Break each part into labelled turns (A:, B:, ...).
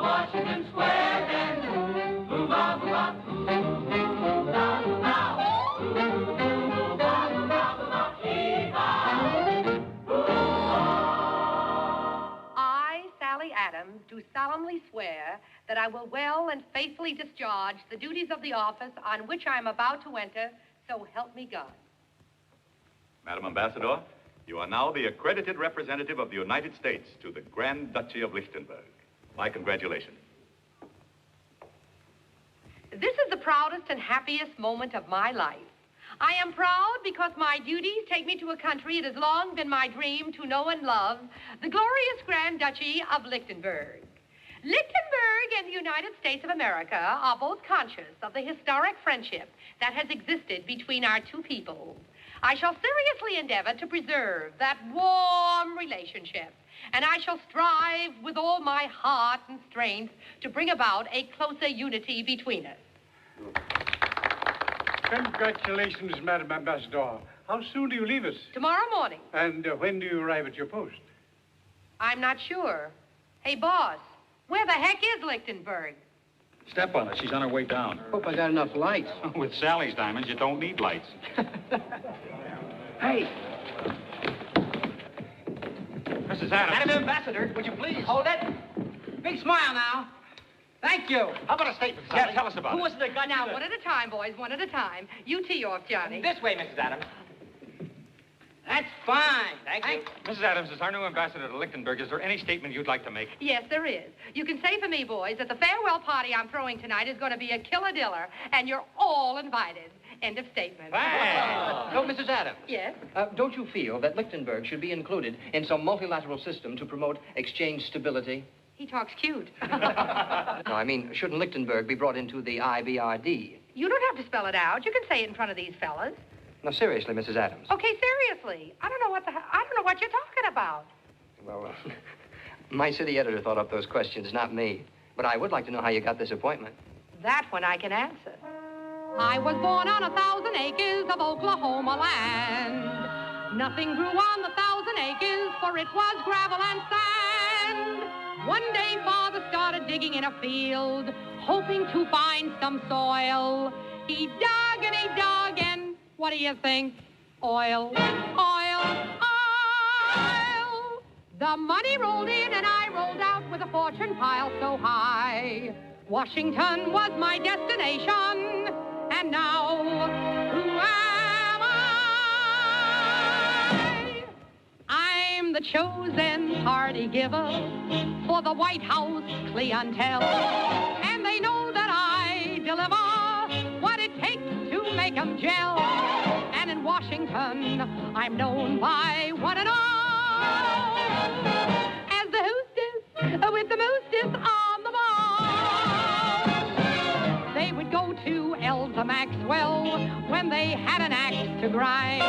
A: Washington Square, then hoo-ha, hoo-ha, hoo-ha, hoo-ha,
B: I, Sally Adams, do solemnly swear that I will well and faithfully discharge the duties of the office on which I am about to enter, so help me God.
C: Madam Ambassador, you are now the accredited representative of the United States to the Grand Duchy of Lichtenberg. My congratulations.
B: This is the proudest and happiest moment of my life. I am proud because my duties take me to a country it has long been my dream to know and love, the glorious Grand Duchy of Lichtenberg. Lichtenberg and the United States of America are both conscious of the historic friendship that has existed between our two peoples. I shall seriously endeavor to preserve that warm relationship, and I shall strive with all my heart and strength to bring about a closer unity between us.
D: Congratulations, Madam Ambassador. How soon do you leave us?
B: Tomorrow morning.
D: And when do you arrive at your post?
B: I'm not sure. Hey, boss, where the heck is Lichtenberg?
E: Step on her. She's on her way down.
F: Hope I got enough lights.
E: With Sally's diamonds, you don't need lights.
F: Hey.
E: Mrs. Adams.
F: Madam Ambassador, would you please? Hold it. Big smile now. Thank you.
E: How about a statement, Sally? Yeah, tell us about it.
F: Who was the gun?
B: Now, one at a time, boys, one at a time. You tee off, Johnny.
F: This way, Mrs. Adams. That's fine. Thank you.
E: Mrs. Adams, as our new ambassador to Lichtenberg, is there any statement you'd like to make?
B: Yes, there is. You can say for me, boys, that the farewell party I'm throwing tonight is going to be a killer-diller, and you're all invited. End of statement.
F: No, Mrs. Adams.
B: Yes?
F: Don't you feel that Lichtenberg should be included in some multilateral system to promote exchange stability?
B: He talks cute.
F: No, I mean, shouldn't Lichtenberg be brought into the IBRD?
B: You don't have to spell it out. You can say it in front of these fellas.
F: No, seriously, Mrs. Adams.
B: Okay, seriously. I don't know what you're talking about.
F: Well, my city editor thought up those questions, not me. But I would like to know how you got this appointment.
B: That one I can answer. I was born on 1,000 acres of Oklahoma land. Nothing grew on the 1,000 acres, for it was gravel and sand. One day, Father started digging in a field, hoping to find some soil. He dug and he dug, and what do you think? Oil, oil, oil. The money rolled in and I rolled out with a fortune pile so high. Washington was my destination, and now who am I? I'm the chosen party giver for the White House clientele, and they know that I deliver what it takes to make them gel. And in Washington, I'm known by one and all as the hostess with the mostest on the ball. They would go to Elsa Maxwell when they had an axe to grind.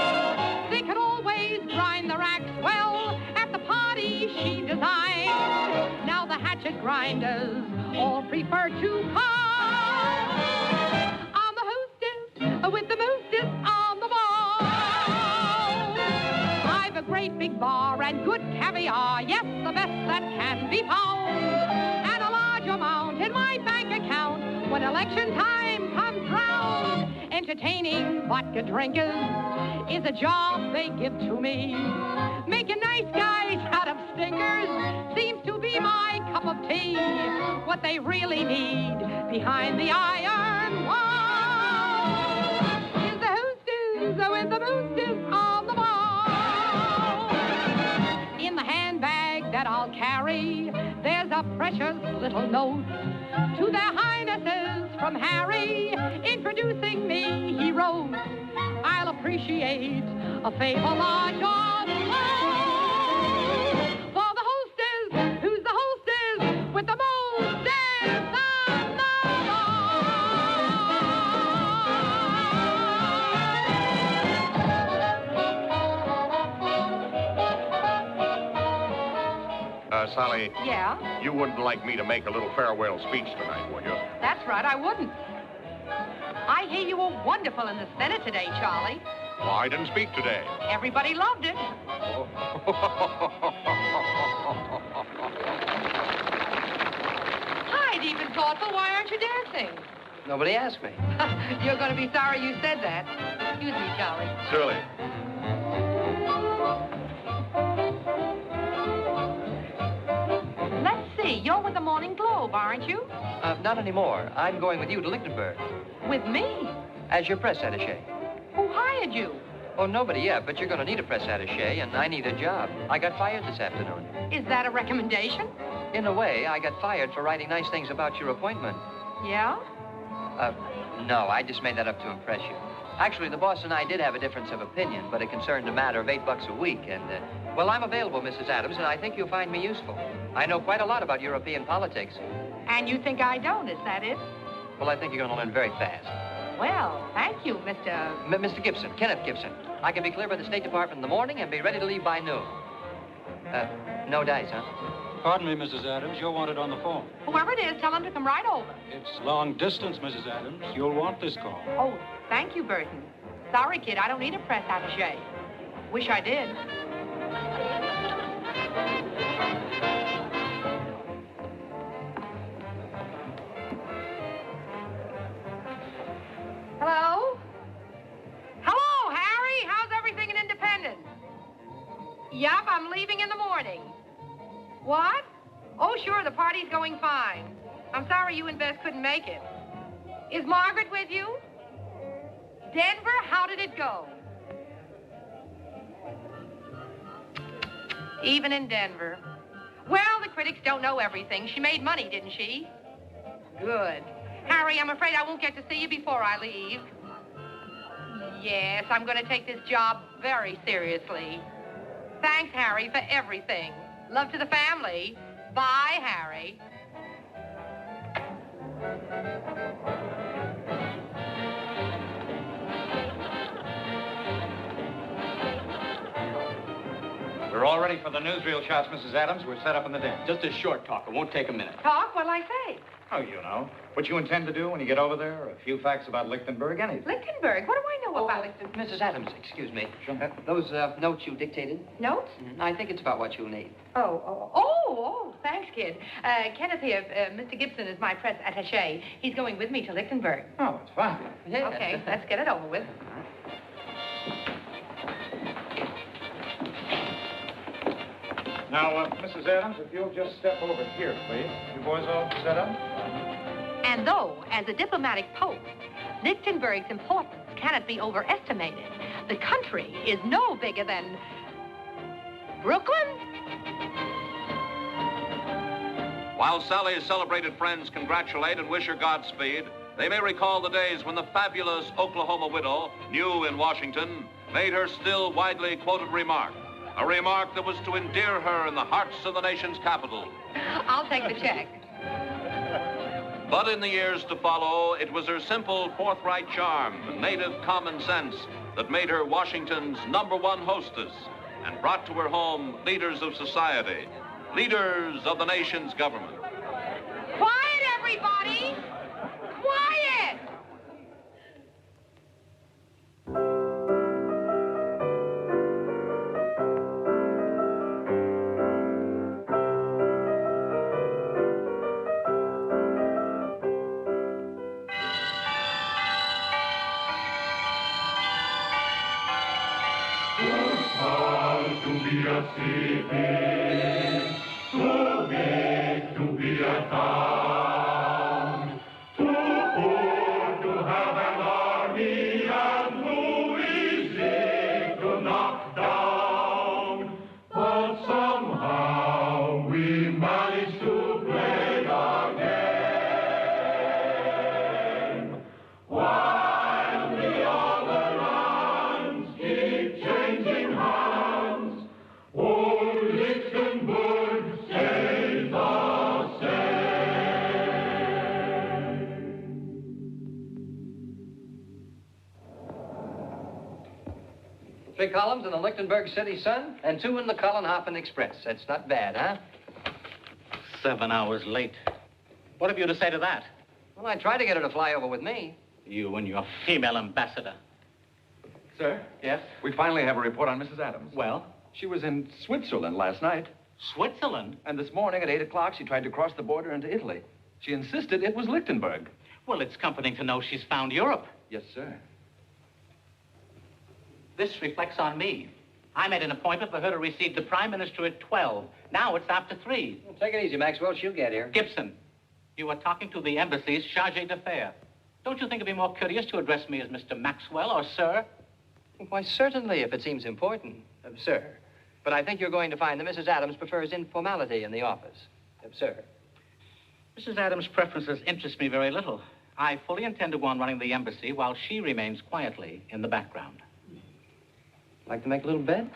B: They could always grind their axe well at the party she designed. Now the hatchet grinders all prefer to call on the hostess with the mostest on the ball. I've a great big bar and good caviar, yes, the best that can be found, and a large amount in my bank account when election time comes round. Entertaining vodka drinkers is a job they give to me. Making nice guys out of stinkers seems to be my cup of tea. What they really need behind the iron wall is the hostess with the mostest on the ball. In the handbag that I'll carry, there's a precious little note to their highnesses from Harry. Introducing me, he wrote, I'll appreciate a favor large or small for the hostess, who's the hostess with the mostest on the
G: Sally.
B: Yeah?
G: You wouldn't like me to make a little farewell speech tonight, would you?
B: That's right, I wouldn't. I hear you were wonderful in the Senate today, Charlie.
G: Well, I didn't speak today.
B: Everybody loved it. deep and thoughtful. Why aren't you dancing?
F: Nobody asked me.
B: You're going to be sorry you said that. Excuse me, Charlie.
C: Surely.
B: Let's see. You're with the Morning Globe, aren't you?
F: Not anymore. I'm going with you to Lichtenberg
B: With me?
F: as your press attaché.
B: Who hired you?
F: Oh, nobody yet, but you're going to need a press attaché, and I need a job. I got fired this afternoon.
B: Is that a recommendation?
F: In a way, I got fired for writing nice things about your appointment.
B: Yeah?
F: No, I just made that up to impress you. Actually, the boss and I did have a difference of opinion, but it concerned a matter of $8 a week, and, well, I'm available, Mrs. Adams, and I think you'll find me useful. I know quite a lot about European politics.
B: And you think I don't, is that it?
F: Well, I think you're going to learn very fast.
B: Well, thank you, Mr.
F: Mr. Gibson, Kenneth Gibson. I can be clear by the State Department in the morning and be ready to leave by noon. No dice, huh?
H: Pardon me, Mrs. Adams. You're wanted on the phone.
B: Whoever it is, tell him to come right over.
H: It's long distance, Mrs. Adams. You'll want this call.
B: Oh, thank you, Burton. Sorry, kid, I don't need a press attaché. Wish I did. Hello? Hello, Harry. How's everything in Independence? Yup, I'm leaving in the morning. What? Oh, sure, the party's going fine. I'm sorry you and Bess couldn't make it. Is Margaret with you? Denver, how did it go? Even in Denver. Well, the critics don't know everything. She made money, didn't she? Good. Harry, I'm afraid I won't get to see you before I leave. Yes, I'm going to take this job very seriously. Thanks, Harry, for everything. Love to the family. Bye, Harry.
E: We're all ready for the newsreel shots, Mrs. Adams. We're set up in the den.
I: Just a short talk. It won't take a minute.
B: Talk? What'll I say?
E: Oh, you know. What you intend to do when you get over there, a few facts about Lichtenberg, anything.
B: Lichtenberg? What do I know about it?
F: Mrs. Adams, excuse me.
E: Sure.
F: Those notes you dictated?
B: Notes?
F: I think it's about what you'll need.
B: Oh, thanks, kid. Kenneth here, Mr. Gibson is my press attaché. He's going with me to Lichtenberg.
E: Oh, it's fine.
F: Yeah.
B: Okay, let's get it over with.
E: Now, Mrs. Adams, if you'll just step over here, please. You boys all set up?
B: And though, as a diplomatic post, Lichtenberg's importance cannot be overestimated, the country is no bigger than Brooklyn?
J: While Sally's celebrated friends congratulate and wish her Godspeed, they may recall the days when the fabulous Oklahoma widow, new in Washington, made her still widely quoted remark. A remark that was to endear her in the hearts of the nation's capital.
B: I'll take the check.
J: But in the years to follow, it was her simple, forthright charm, native common sense, that made her Washington's #1 hostess and brought to her home leaders of society, leaders of the nation's government.
B: Quiet, everybody! Quiet!
A: Too big to be a town, too poor to have an army, and too easy to knock down. But somehow we managed to play our game, while the other lands keep changing hands. Old Lichtenberg stays the same.
F: 3 columns in the Lichtenberg City Sun and 2 in the Cullenhoffen Express. That's not bad, huh?
I: 7 hours late. What have you to say to that?
F: Well, I tried to get her to fly over with me.
I: You and your female ambassador.
K: Sir?
I: Yes?
K: We finally have a report on Mrs. Adams.
I: Well?
K: She was in Switzerland last night.
I: Switzerland?
K: And this morning at 8 o'clock, she tried to cross the border into Italy. She insisted it was Lichtenberg.
I: Well, it's comforting to know she's found Europe.
K: Yes, sir.
I: This reflects on me. I made an appointment for her to receive the Prime Minister at 12. Now it's after 3.
F: Well, take it easy, Maxwell. She'll get here.
I: Gibson, you were talking to the embassy's charge d'affaires. Don't you think it'd be more courteous to address me as Mr. Maxwell or sir?
F: Why, certainly, if it seems important, sir. But I think you're going to find that Mrs. Adams prefers informality in the office, sir.
I: Mrs. Adams' preferences interest me very little. I fully intend to go on running the embassy while she remains quietly in the background.
F: Like to make a little bed?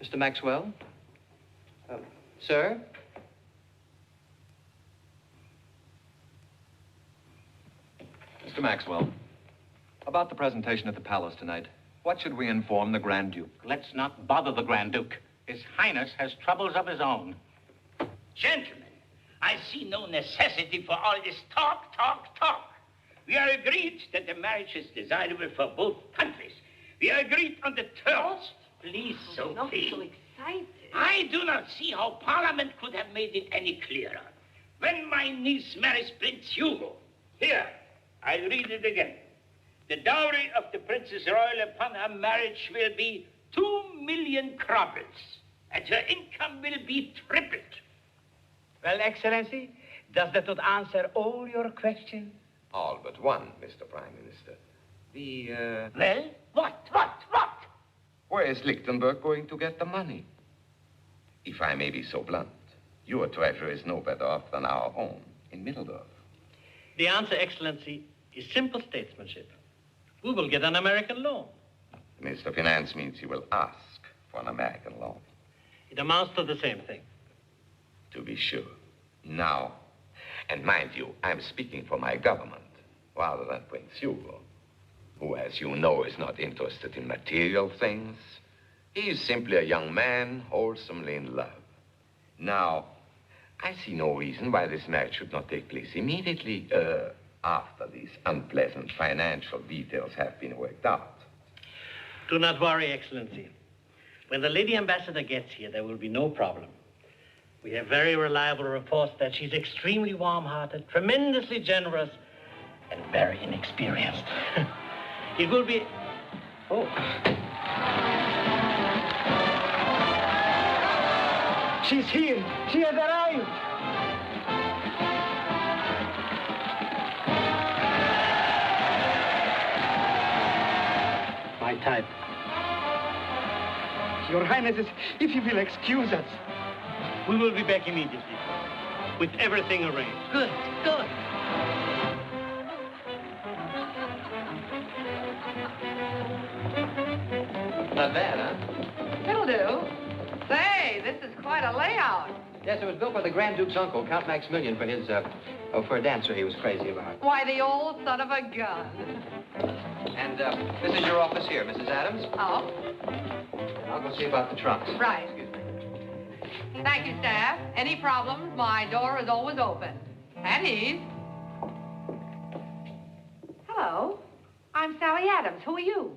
F: Mr. Maxwell? Sir?
K: Mr. Maxwell, about the presentation at the palace tonight, what should we inform the Grand Duke?
I: Let's not bother the Grand Duke. His Highness has troubles of his own.
L: Gentlemen, I see no necessity for all this talk. We are agreed that the marriage is desirable for both countries. We are agreed on the terms. Please, Sophie.
B: Not so excited.
L: I do not see how Parliament could have made it any clearer. When my niece marries Prince Hugo, here, I'll read it again. The dowry of the Princess Royal upon her marriage will be 2 million crobbles, and her income will be tripled.
M: Well, Excellency, does that not answer all your questions?
N: All but one, Mr. Prime Minister.
L: Well, what?
N: Where is Lichtenberg going to get the money? If I may be so blunt, your treasure is no better off than our own in Middeldorf.
M: The answer, Excellency, is simple statesmanship. We will get an American loan.
N: The Minister of Finance means you will ask for an American loan.
M: It amounts to the same thing.
N: To be sure. Now, and mind you, I'm speaking for my government rather than Prince Hugo, who, as you know, is not interested in material things. He is simply a young man wholesomely in love. Now, I see no reason why this marriage should not take place immediately after these unpleasant financial details have been worked out.
M: Do not worry, Excellency. When the Lady Ambassador gets here, there will be no problem. We have very reliable reports that she's extremely warm-hearted, tremendously generous, and very inexperienced. It will be... Oh. She's here. She has arrived. My type. Your Highnesses, if you will excuse us, we will be back immediately with everything arranged.
B: Good.
F: Not bad, huh?
B: It'll do. Say, this is quite a layout.
F: Yes, it was built by the Grand Duke's uncle, Count Maximilian, for his, for a dancer he was crazy about.
B: Why, the old son of a gun.
F: And, this is your office here, Mrs. Adams.
B: Oh,
F: I'll go see about the trunks.
B: right.
F: Excuse me.
B: Thank you, staff. Any problems, my door is always open. At ease. Hello. I'm Sally Adams. Who are you?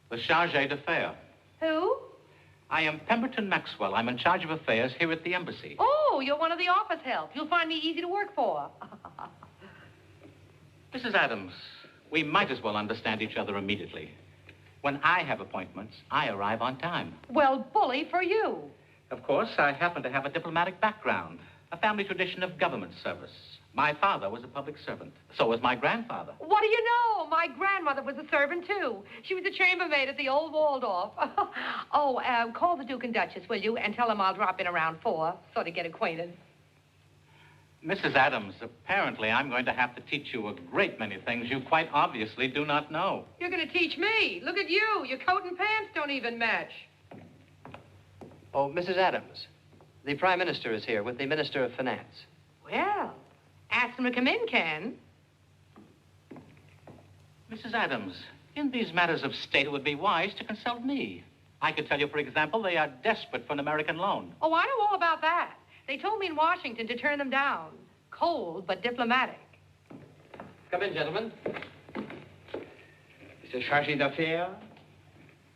I: The charge d'affaires.
B: Who?
I: I am Pemberton Maxwell. I'm in charge of affairs here at the embassy.
B: Oh, you're one of the office help. You'll find me easy to work for.
I: Mrs. Adams, we might as well understand each other immediately. When I have appointments, I arrive on time.
B: Well, bully for you.
I: Of course, I happen to have a diplomatic background, a family tradition of government service. My father was a public servant. So was my grandfather.
B: What do you know? My grandmother was a servant, too. She was a chambermaid at the old Waldorf. Call the Duke and Duchess, will you? And tell them I'll drop in around 4, so to get acquainted.
I: Mrs. Adams, apparently I'm going to have to teach you a great many things you quite obviously do not know.
B: You're going to teach me. Look at you. Your coat and pants don't even match.
F: Oh, Mrs. Adams, the Prime Minister is here with the Minister of Finance.
B: Well, ask them to come in, Ken.
I: Mrs. Adams, in these matters of state, it would be wise to consult me. I could tell you, for example, they are desperate for an American loan.
B: Oh, I know all about that. They told me in Washington to turn them down. Cold, but diplomatic.
F: Come in, gentlemen.
M: Mr. Chargé d'Affaires?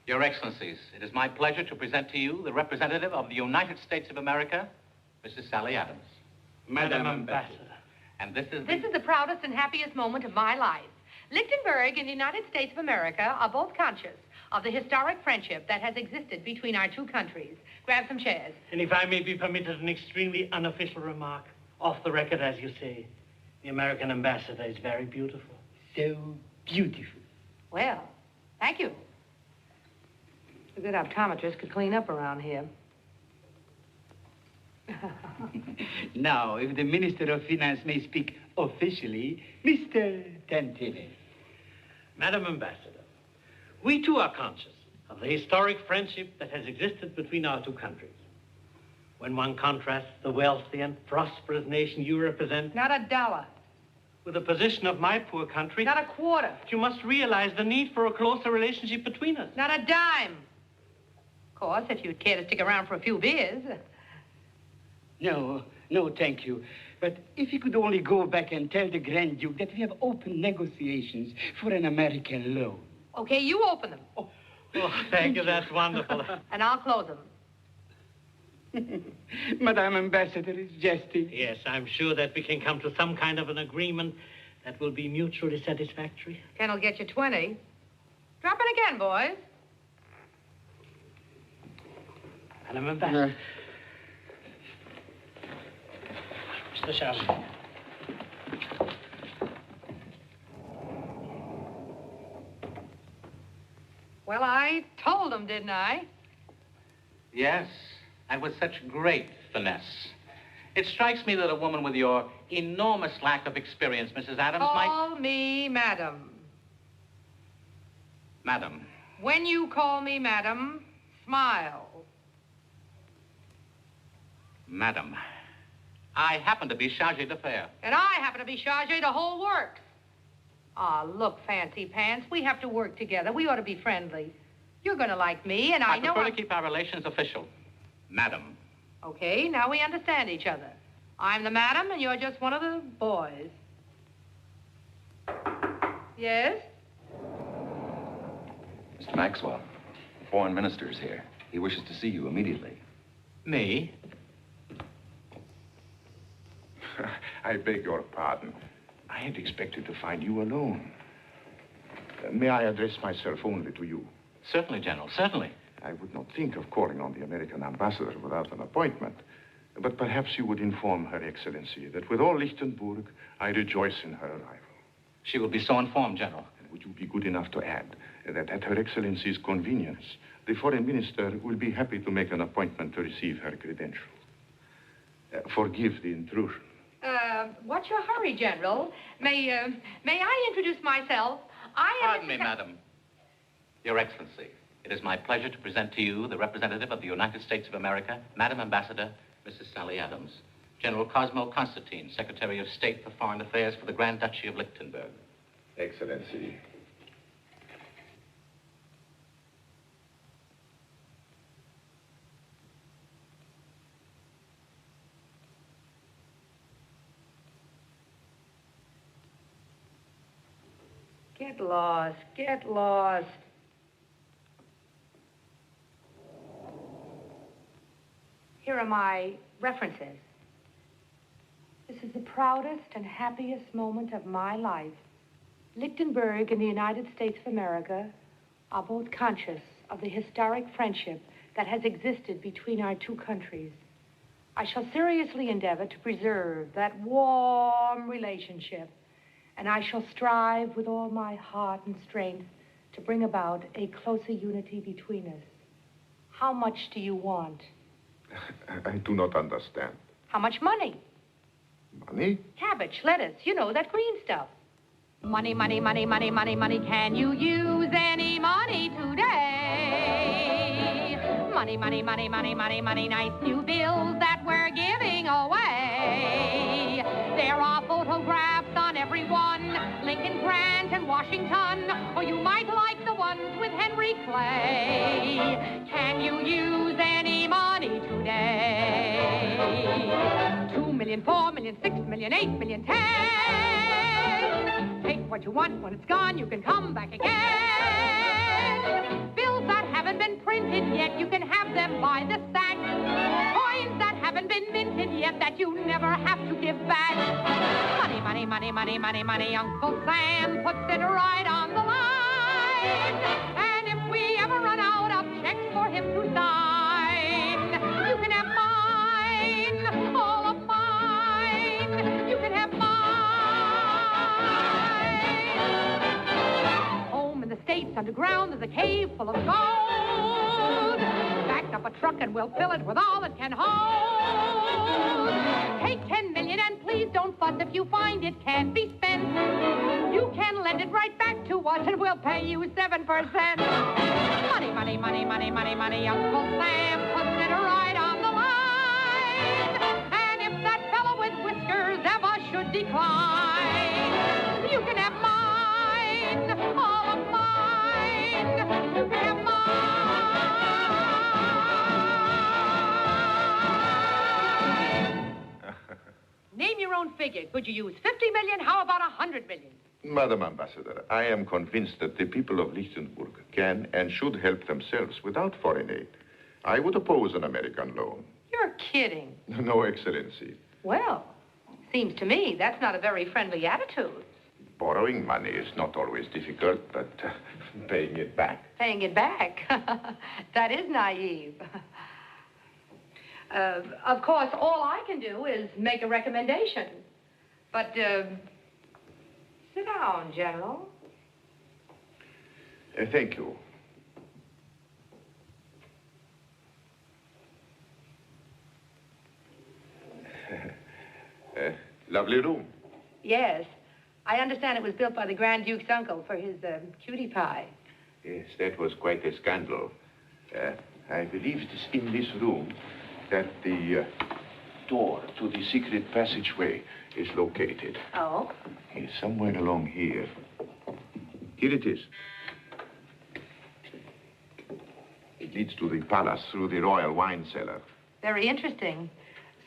I: Your Excellencies, it is my pleasure to present to you the representative of the United States of America, Mrs. Sally Adams.
M: Madam Ambassador.
I: And this is
B: This is the proudest and happiest moment of my life. Lichtenberg and the United States of America are both conscious of the historic friendship that has existed between our two countries. Grab some chairs.
M: And if I may be permitted an extremely unofficial remark, off the record, as you say, the American ambassador is very beautiful. So beautiful.
B: Well, thank you. A good optometrist could clean up around here.
O: Now, if the Minister of Finance may speak officially, Mr. Tantilli.
M: Madam Ambassador, we too are conscious of the historic friendship that has existed between our two countries. When one contrasts the wealthy and prosperous nation you represent...
B: Not a dollar.
M: ...with the position of my poor country...
B: Not a quarter.
M: You must realize the need for a closer relationship between us.
B: Not a dime. Of course, if you'd care to stick around for a few beers.
O: No, thank you. But if you could only go back and tell the Grand Duke that we have opened negotiations for an American loan.
B: Okay, you open them.
M: Oh, thank you. That's wonderful.
B: And I'll close them.
O: Madame Ambassador is jesting.
M: Yes, I'm sure that we can come to some kind of an agreement that will be mutually satisfactory.
B: Ken will get you 20. Drop in again, boys.
M: Madame Ambassador. Mr. Charles.
B: Well, I told them, didn't I?
I: Yes, and with such great finesse. It strikes me that a woman with your enormous lack of experience, Mrs. Adams,
B: Call me Madam.
I: Madam.
B: When you call me Madam, smile.
I: Madam. I happen to be chargé d'affaires.
B: And I happen to be chargé the whole works. Ah, look, Fancy Pants, we have to work together. We ought to be friendly. You're going to like me, and I know...
I: I prefer to keep our relations official. Madam.
B: Okay, now we understand each other. I'm the madam, and you're just one of the boys. Yes?
K: Mr. Maxwell, the foreign minister is here. He wishes to see you immediately.
I: Me?
P: I beg your pardon. I had expected to find you alone. May I address myself only to you?
I: Certainly, General, certainly.
P: I would not think of calling on the American ambassador without an appointment. But perhaps you would inform Her Excellency that with all Lichtenberg, I rejoice in her arrival.
I: She will be so informed, General.
P: And would you be good enough to add that at Her Excellency's convenience, the foreign minister will be happy to make an appointment to receive her credentials. Forgive the intrusion.
B: What's your hurry, General? May I introduce myself?
I: Pardon me, Madam. Your Excellency, it is my pleasure to present to you the representative of the United States of America, Madam Ambassador, Mrs. Sally Adams, General Cosmo Constantine, Secretary of State for Foreign Affairs for the Grand Duchy of Lichtenberg.
P: Excellency.
B: Get lost, get lost. Here are my references. This is the proudest and happiest moment of my life. Lichtenberg and the United States of America are both conscious of the historic friendship that has existed between our two countries. I shall seriously endeavor to preserve that warm relationship, and I shall strive with all my heart and strength to bring about a closer unity between us. How much do you want?
P: I do not understand.
B: How much money?
P: Money?
B: Cabbage, lettuce, you know, that green stuff. Money, money, money, money, money, money. Can you use any money today? Money, money, money, money, money, money. Nice new bills that we're giving away. There are photographs on every one. Lincoln, Grant, and Washington. Or you might like the ones with Henry Clay. Can you use any money today? 2 million, 4 million, 6 million, 8 million, 10. Take what you want. When it's gone, you can come back again. Bills that haven't been printed yet, you can have them by the stack. Coins that haven't been minted yet that you never have to give back. Money, money, money, money, money, money. Uncle Sam puts it right on the line. And if we ever run out of checks for him to sign, you can have mine, all of mine. You can have mine. Home in the States underground there's a cave full of gold. Back up a truck and we'll fill it with all it can hold. Take 10 million and please don't fuss if you find it can't be spent. You can lend it right back to us and we'll pay you 7%. Money, money, money, money, money, money. Uncle Sam puts it right on the line. And if that fellow with whiskers ever should decline, you can have mine, all of mine. You can have Name your own figure. Could you use 50 million? How about 100 million?
P: Madam Ambassador, I am convinced that the people of Lichtenburg can and should help themselves without foreign aid. I would oppose an American loan.
B: You're kidding.
P: No, Excellency.
B: Well, seems to me that's not a very friendly attitude.
P: Borrowing money is not always difficult, but paying it back.
B: Paying it back? That is naive. Of course, all I can do is make a recommendation. But, sit down, General.
P: Thank you. Lovely room.
B: Yes. I understand it was built by the Grand Duke's uncle for his cutie pie.
P: Yes, that was quite a scandal. I believe it is in this room that the door to the secret passageway is located.
B: Oh?
P: It's somewhere along here. Here it is. It leads to the palace through the royal wine cellar.
B: Very interesting.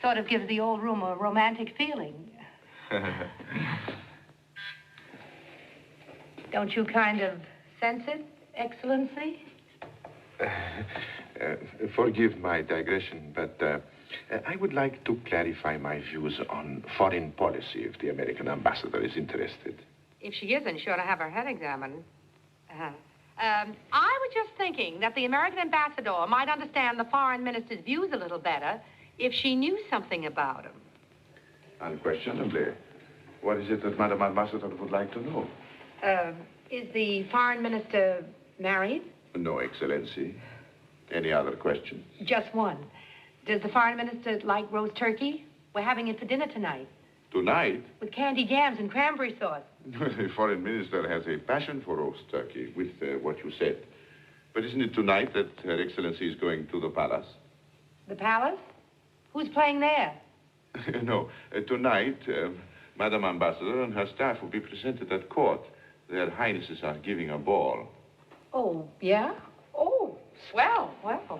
B: Sort of gives the old room a romantic feeling. Don't you kind of sense it, Excellency?
P: Forgive my digression, but I would like to clarify my views on foreign policy if the American ambassador is interested.
B: If she isn't, she ought to have her head examined. I was just thinking that the American ambassador might understand the foreign minister's views a little better if she knew something about him.
P: Unquestionably. What is it that Madam Ambassador would like to know?
B: Is the foreign minister married?
P: No, Excellency. Any other questions?
B: Just one. Does the foreign minister like roast turkey? We're having it for dinner tonight.
P: Tonight?
B: With candied yams and cranberry sauce.
P: The foreign minister has a passion for roast turkey, with what you said. But isn't it tonight that Her Excellency is going to the palace?
B: The palace? Who's playing there?
P: No. Tonight, Madam Ambassador and her staff will be presented at court. Their Highnesses are giving a ball.
B: Oh, yeah? Oh, swell. Well,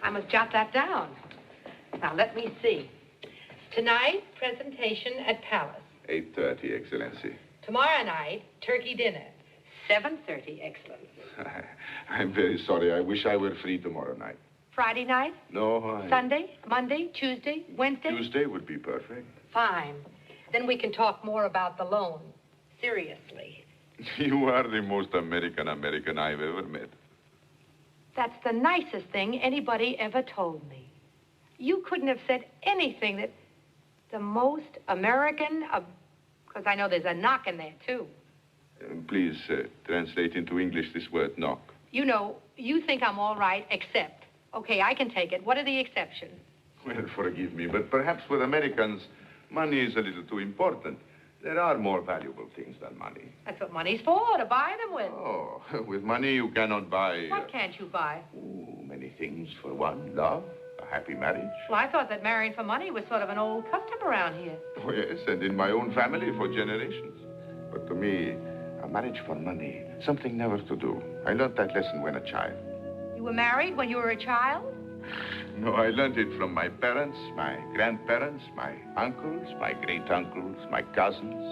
B: I must jot that down. Now, let me see. Tonight, presentation at Palace.
P: 8:30, Excellency.
B: Tomorrow night, turkey dinner. 7:30, Excellency.
P: I'm very sorry. I wish I were free tomorrow night.
B: Friday night?
P: No,
B: Sunday, Monday, Tuesday, Wednesday?
P: Tuesday would be perfect.
B: Fine. Then we can talk more about the loan. Seriously.
P: You are the most American I've ever met.
B: That's the nicest thing anybody ever told me. You couldn't have said anything that... The most American... Because I know there's a knock in there, too.
P: Please translate into English this word, knock.
B: You know, you think I'm all right, except... Okay, I can take it. What are the exceptions?
P: Well, forgive me, but perhaps with Americans, money is a little too important. There are more valuable things than money.
B: That's what money's for, to buy them with.
P: Oh, with money you cannot buy...
B: What can't you buy?
P: Oh, many things. For one, love, a happy marriage.
B: Well, I thought that marrying for money was sort of an old custom around here.
P: Oh, yes, and in my own family for generations. But to me, a marriage for money, something never to do. I learned that lesson when a child.
B: You were married when you were a child?
P: No, I learned it from my parents, my grandparents, my uncles, my great-uncles, my cousins.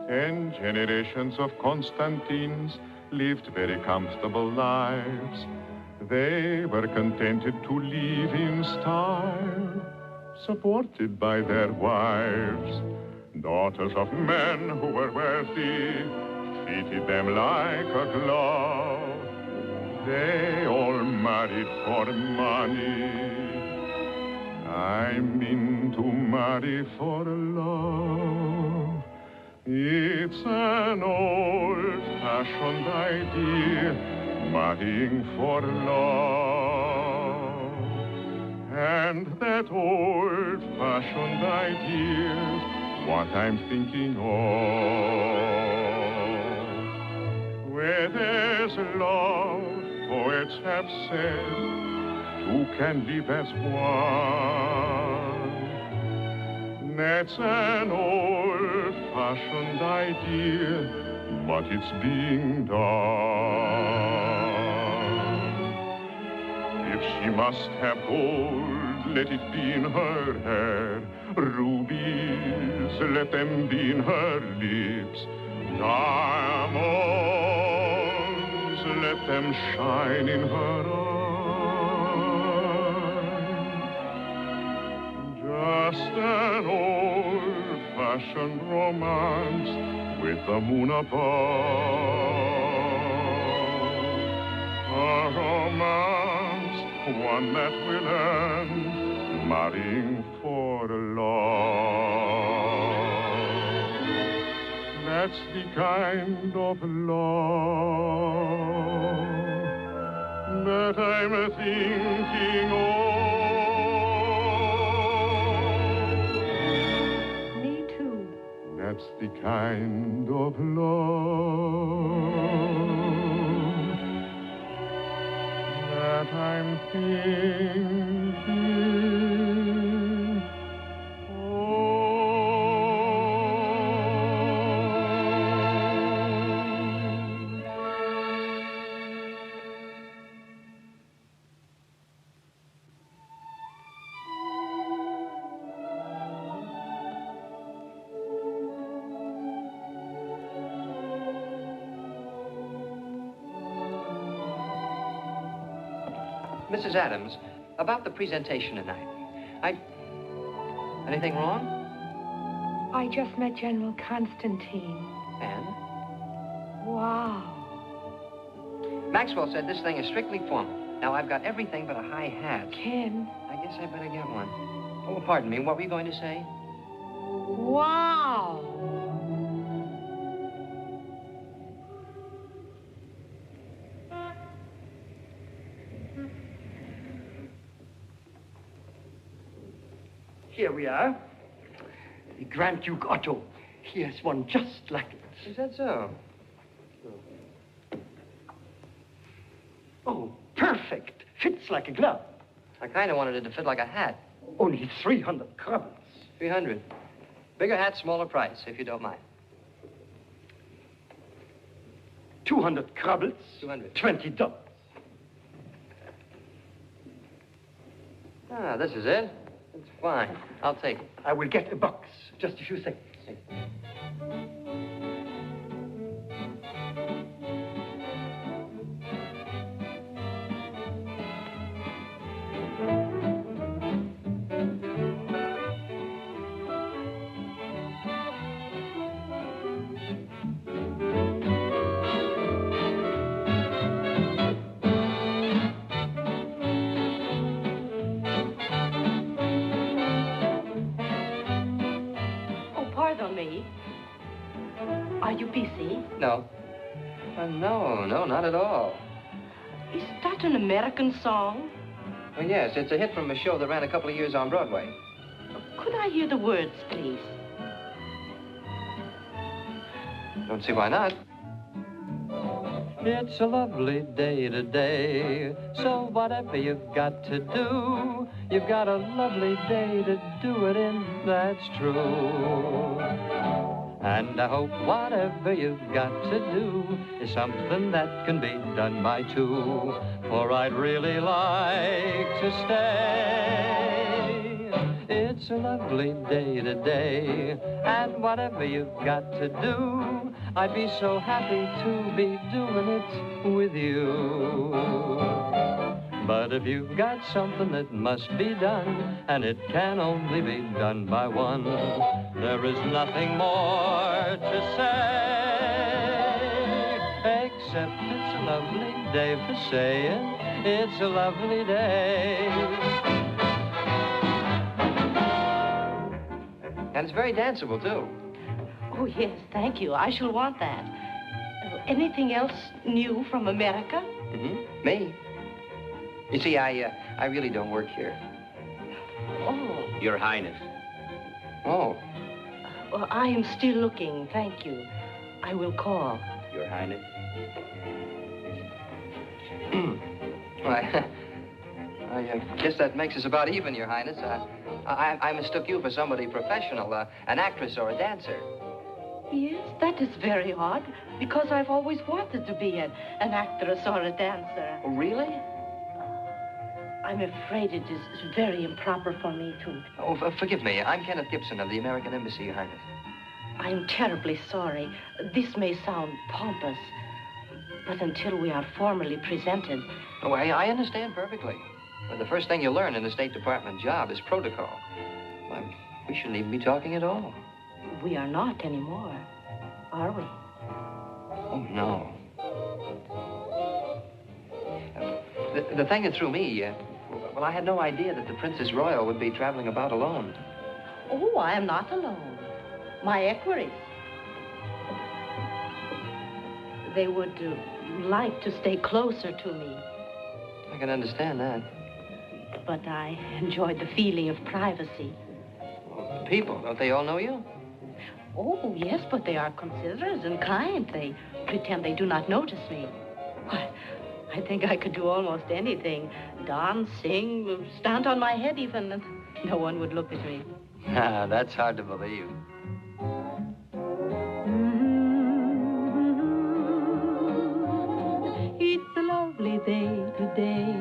A: And generations of Constantines lived very comfortable lives. They were contented to live in style supported by their wives. Daughters of men who were wealthy treated them like a glove. They all married for money. I mean to marry for love. It's an old-fashioned idea, marrying for love. And that old-fashioned idea's what I'm thinking of. Where there's love, poets have said, two can live as one. That's an old-fashioned idea, but it's being done. If she must have gold, let it be in her hair. Rubies, let them be in her lips. Diamonds, let them shine in her eyes. Just an old-fashioned romance with the moon above. A romance, one that will end marrying for love. That's the kind of love that I'm thinking of.
B: Me too.
A: That's the kind of love that I'm thinking.
F: Mrs. Adams, about the presentation tonight. Anything wrong?
B: I just met General Constantine.
F: And?
B: Wow.
F: Maxwell said this thing is strictly formal. Now, I've got everything but a high hat.
B: Ken.
F: I guess I better get one. Oh, pardon me. What were you going to say?
B: Wow.
O: Here we are. The Grand Duke Otto. He has one just like it.
F: Is that so?
O: Oh, perfect. Fits like a glove.
F: I kind of wanted it to fit like a hat.
O: Only 300 rubles.
F: 300. Bigger hat, smaller price, if you don't mind.
O: 200 rubles.
F: 200.
O: $20.
F: Ah, this is it. It's fine. I'll take it.
O: I will get a box. Just a few seconds.
B: Are you busy?
F: No. No, not at all.
B: Is that an American song?
F: Oh, yes, it's a hit from a show that ran a couple of years on Broadway.
B: Could I hear the words, please?
F: Don't see why not.
Q: It's a lovely day today, so whatever you've got to do, you've got a lovely day to do it in, that's true. And I hope whatever you've got to do is something that can be done by two, for I'd really like to stay. It's a lovely day today, and whatever you've got to do, I'd be so happy to be doing it with you. But if you've got something that must be done, and it can only be done by one, there is nothing more to say, except it's a lovely day for saying it's a lovely day.
F: And it's very danceable, too.
R: Oh, yes, thank you. I shall want that. Anything else new from America?
F: Mm-hmm. Me? You see, I really don't work here.
R: Oh.
I: Your Highness.
F: Oh.
R: Well, I am still looking, thank you. I will call.
I: Your Highness.
F: Well, I guess that makes us about even, Your Highness. I mistook you for somebody professional, an actress or a dancer.
R: Yes, that is very odd, because I've always wanted to be an actress or a dancer.
F: Oh, really?
R: I'm afraid it is very improper for me to...
F: Oh, forgive me. I'm Kenneth Gibson of the American Embassy, Your Highness.
R: I'm terribly sorry. This may sound pompous, but until we are formally presented...
F: Oh, I understand perfectly. But the first thing you learn in a State Department job is protocol. Why, we shouldn't even be talking at all.
R: We are not anymore, are we?
F: Oh, no. The thing that threw me, well, I had no idea that the Princess Royal would be traveling about alone.
R: Oh, I am not alone. My equerries. They would like to stay closer to me.
F: I can understand that.
R: But I enjoyed the feeling of privacy.
F: People, don't they all know you?
R: Oh, yes, but they are considerate and kind. They pretend they do not notice me. I think I could do almost anything. Dance, sing, stand on my head even, and no one would look at me.
F: That's hard to believe.
S: It's a lovely day today,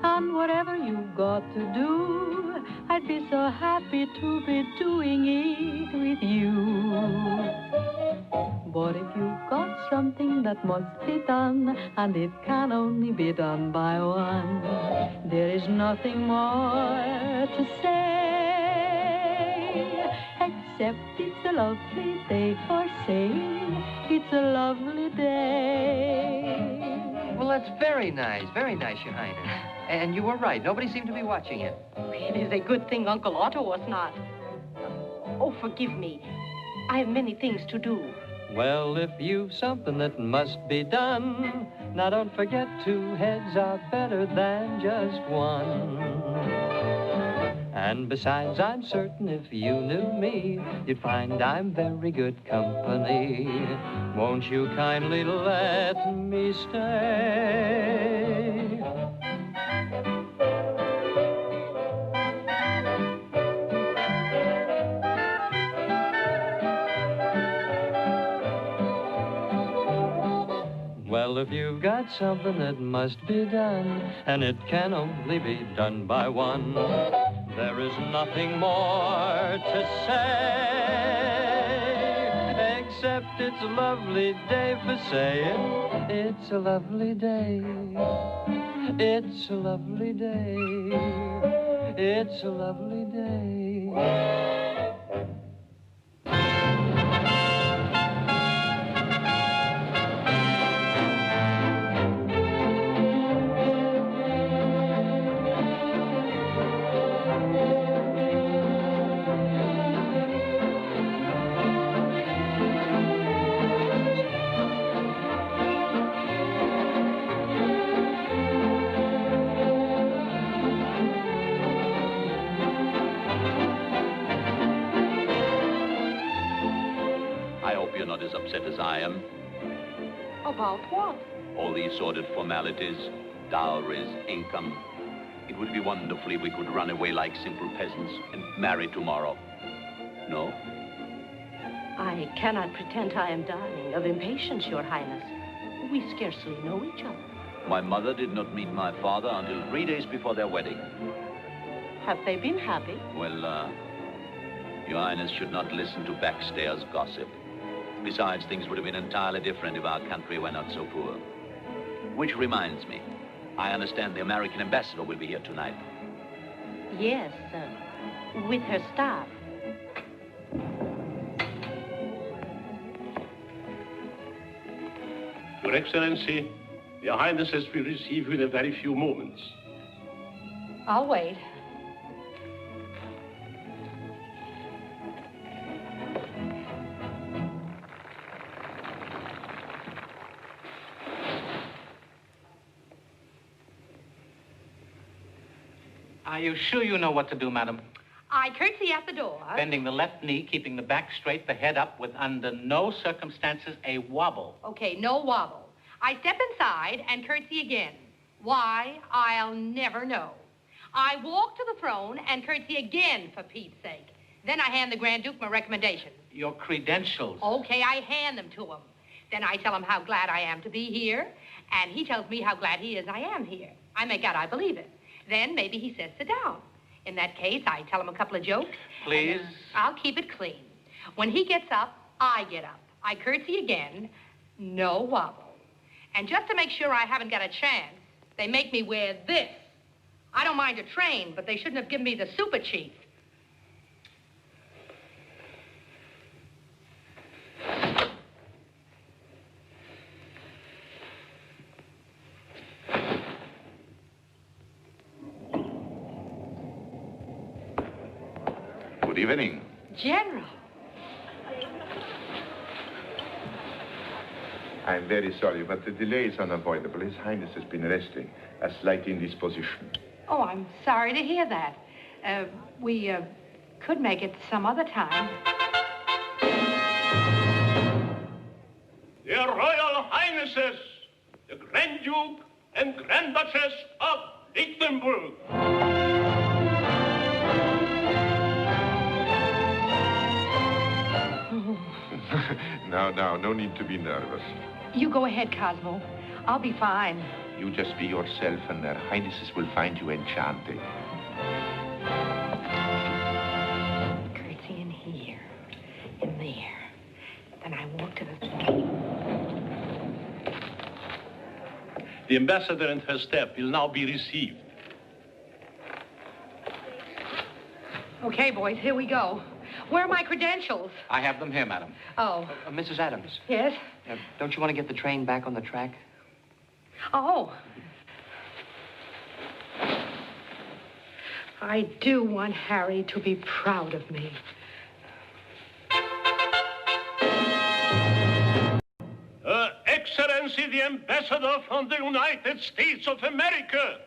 S: and whatever you've got to do, I'd be so happy to be doing it with you. But if you've got something that must be done, and it can only be done by one, there is nothing more to say, except it's a lovely day for saying it's a lovely day.
F: Well, that's very nice, Your Highness. And you were right. Nobody seemed to be watching you.
R: It is a good thing Uncle Otto was not. Oh, forgive me. I have many things to do.
Q: Well, if you've something that must be done, now don't forget 2 heads are better than just one. And besides, I'm certain if you knew me, you'd find I'm very good company. Won't you kindly let me stay? Well, if you've got something that must be done, and it can only be done by one, there is nothing more to say, except it's a lovely day for saying it's a lovely day. It's a lovely day. It's a lovely day.
T: Not as upset as I am.
R: About what?
T: All these sordid formalities, dowries, income. It would be wonderful if we could run away like simple peasants and marry tomorrow. No?
R: I cannot pretend I am dying of impatience, Your Highness. We scarcely know each other.
T: My mother did not meet my father until 3 days before their wedding.
R: Have they been happy?
T: Well, Your Highness should not listen to backstairs gossip. Besides, things would have been entirely different if our country were not so poor. Which reminds me, I understand the American ambassador will be here tonight.
R: Yes, with her staff.
U: Your Excellency, Your Highnesses will receive you in a very few moments.
B: I'll wait.
I: Are you sure you know what to do, madam?
B: I curtsy at the door.
I: Bending the left knee, keeping the back straight, the head up, with under no circumstances a wobble.
B: Okay, no wobble. I step inside and curtsy again. Why, I'll never know. I walk to the throne and curtsy again, for Pete's sake. Then I hand the Grand Duke my recommendation.
I: Your credentials.
B: Okay, I hand them to him. Then I tell him how glad I am to be here, and he tells me how glad he is I am here. I make out I believe it. Then maybe he says sit down. In that case, I tell him a couple of jokes.
I: Please?
B: I'll keep it clean. When he gets up, I get up. I curtsy again, no wobble. And just to make sure I haven't got a chance, they make me wear this. I don't mind a train, but they shouldn't have given me the super chief.
P: Good evening.
B: General.
P: I'm very sorry, but the delay is unavoidable. His Highness has been resting. A slight indisposition.
B: Oh, I'm sorry to hear that. We could make it some other time.
U: Their Royal Highnesses, the Grand Duke and Grand Duchess of Lichtenberg.
P: Now, no need to be nervous.
B: You go ahead, Cosmo. I'll be fine.
P: You just be yourself, and their Highnesses will find you enchanting.
B: Curtsy in here, in there. Then I walk to the gate.
U: The ambassador and her staff will now be received.
B: Okay, boys, here we go. Where are my credentials?
I: I have them here, madam.
B: Oh.
F: Mrs. Adams.
B: Yes?
F: Don't you want to get the train back on the track?
B: Oh. I do want Harry to be proud of me.
U: Her Excellency, the Ambassador from the United States of America.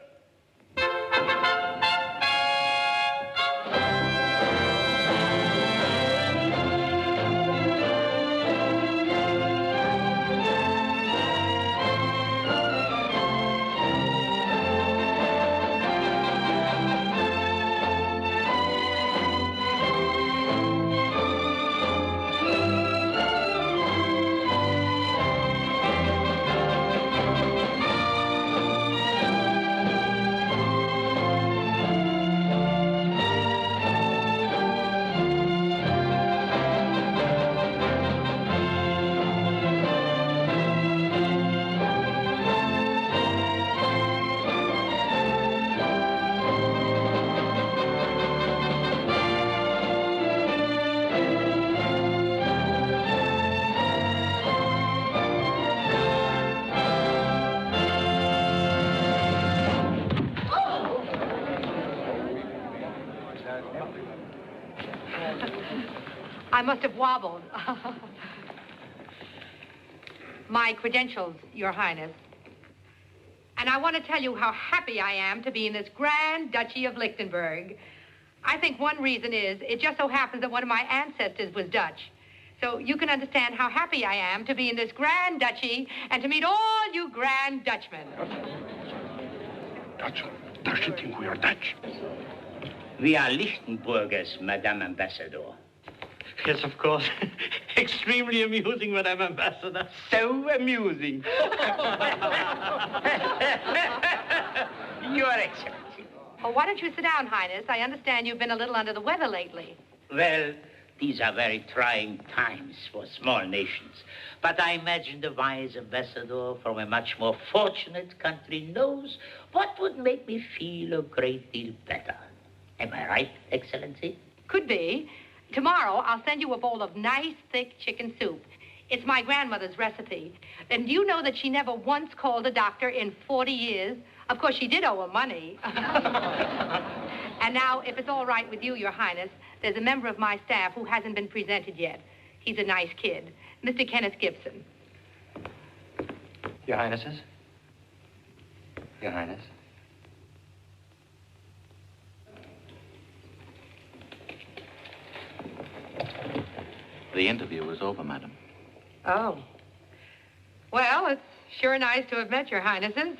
B: I must have wobbled. My credentials, Your Highness. And I want to tell you how happy I am to be in this Grand Duchy of Lichtenberg. I think one reason is it just so happens that one of my ancestors was Dutch. So you can understand how happy I am to be in this Grand Duchy and to meet all you Grand Dutchmen.
U: Dutch? Does she think we are Dutch?
L: We are Lichtenbergers, Madame Ambassador.
M: Yes, of course. Extremely amusing, Madame Ambassador.
L: So amusing. Your Excellency.
B: Oh, why don't you sit down, Highness? I understand you've been a little under the weather lately.
L: Well, These are very trying times for small nations. But I imagine the wise ambassador from a much more fortunate country knows what would make me feel a great deal better. Am I right, Excellency?
B: Could be. Tomorrow, I'll send you a bowl of nice, thick chicken soup. It's my grandmother's recipe. And do you know that she never once called a doctor in 40 years? Of course, she did owe her money. And now, if it's all right with you, Your Highness, there's a member of my staff who hasn't been presented yet. He's a nice kid. Mr. Kenneth Gibson.
F: Your Highnesses? Your Highness?
I: The interview is over, madam.
B: Oh. Well, it's sure nice to have met Your Highnesses.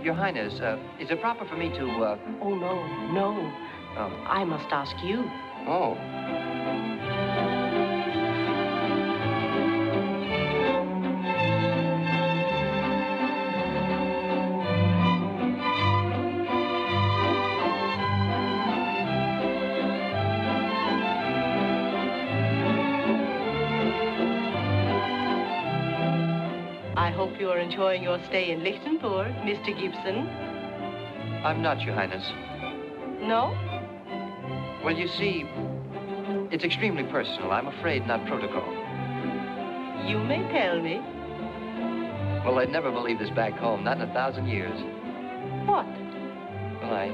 F: Your Highness, is it proper for me to,
R: Oh, no. I must ask you.
F: Oh.
R: I hope you're enjoying your stay in Lichtenburg, Mr. Gibson.
F: I'm not, Your Highness.
R: No?
F: Well, you see, it's extremely personal. I'm afraid not protocol.
R: You may tell me.
F: Well, I'd never believe this back home, not in 1,000 years.
R: What?
F: Well, I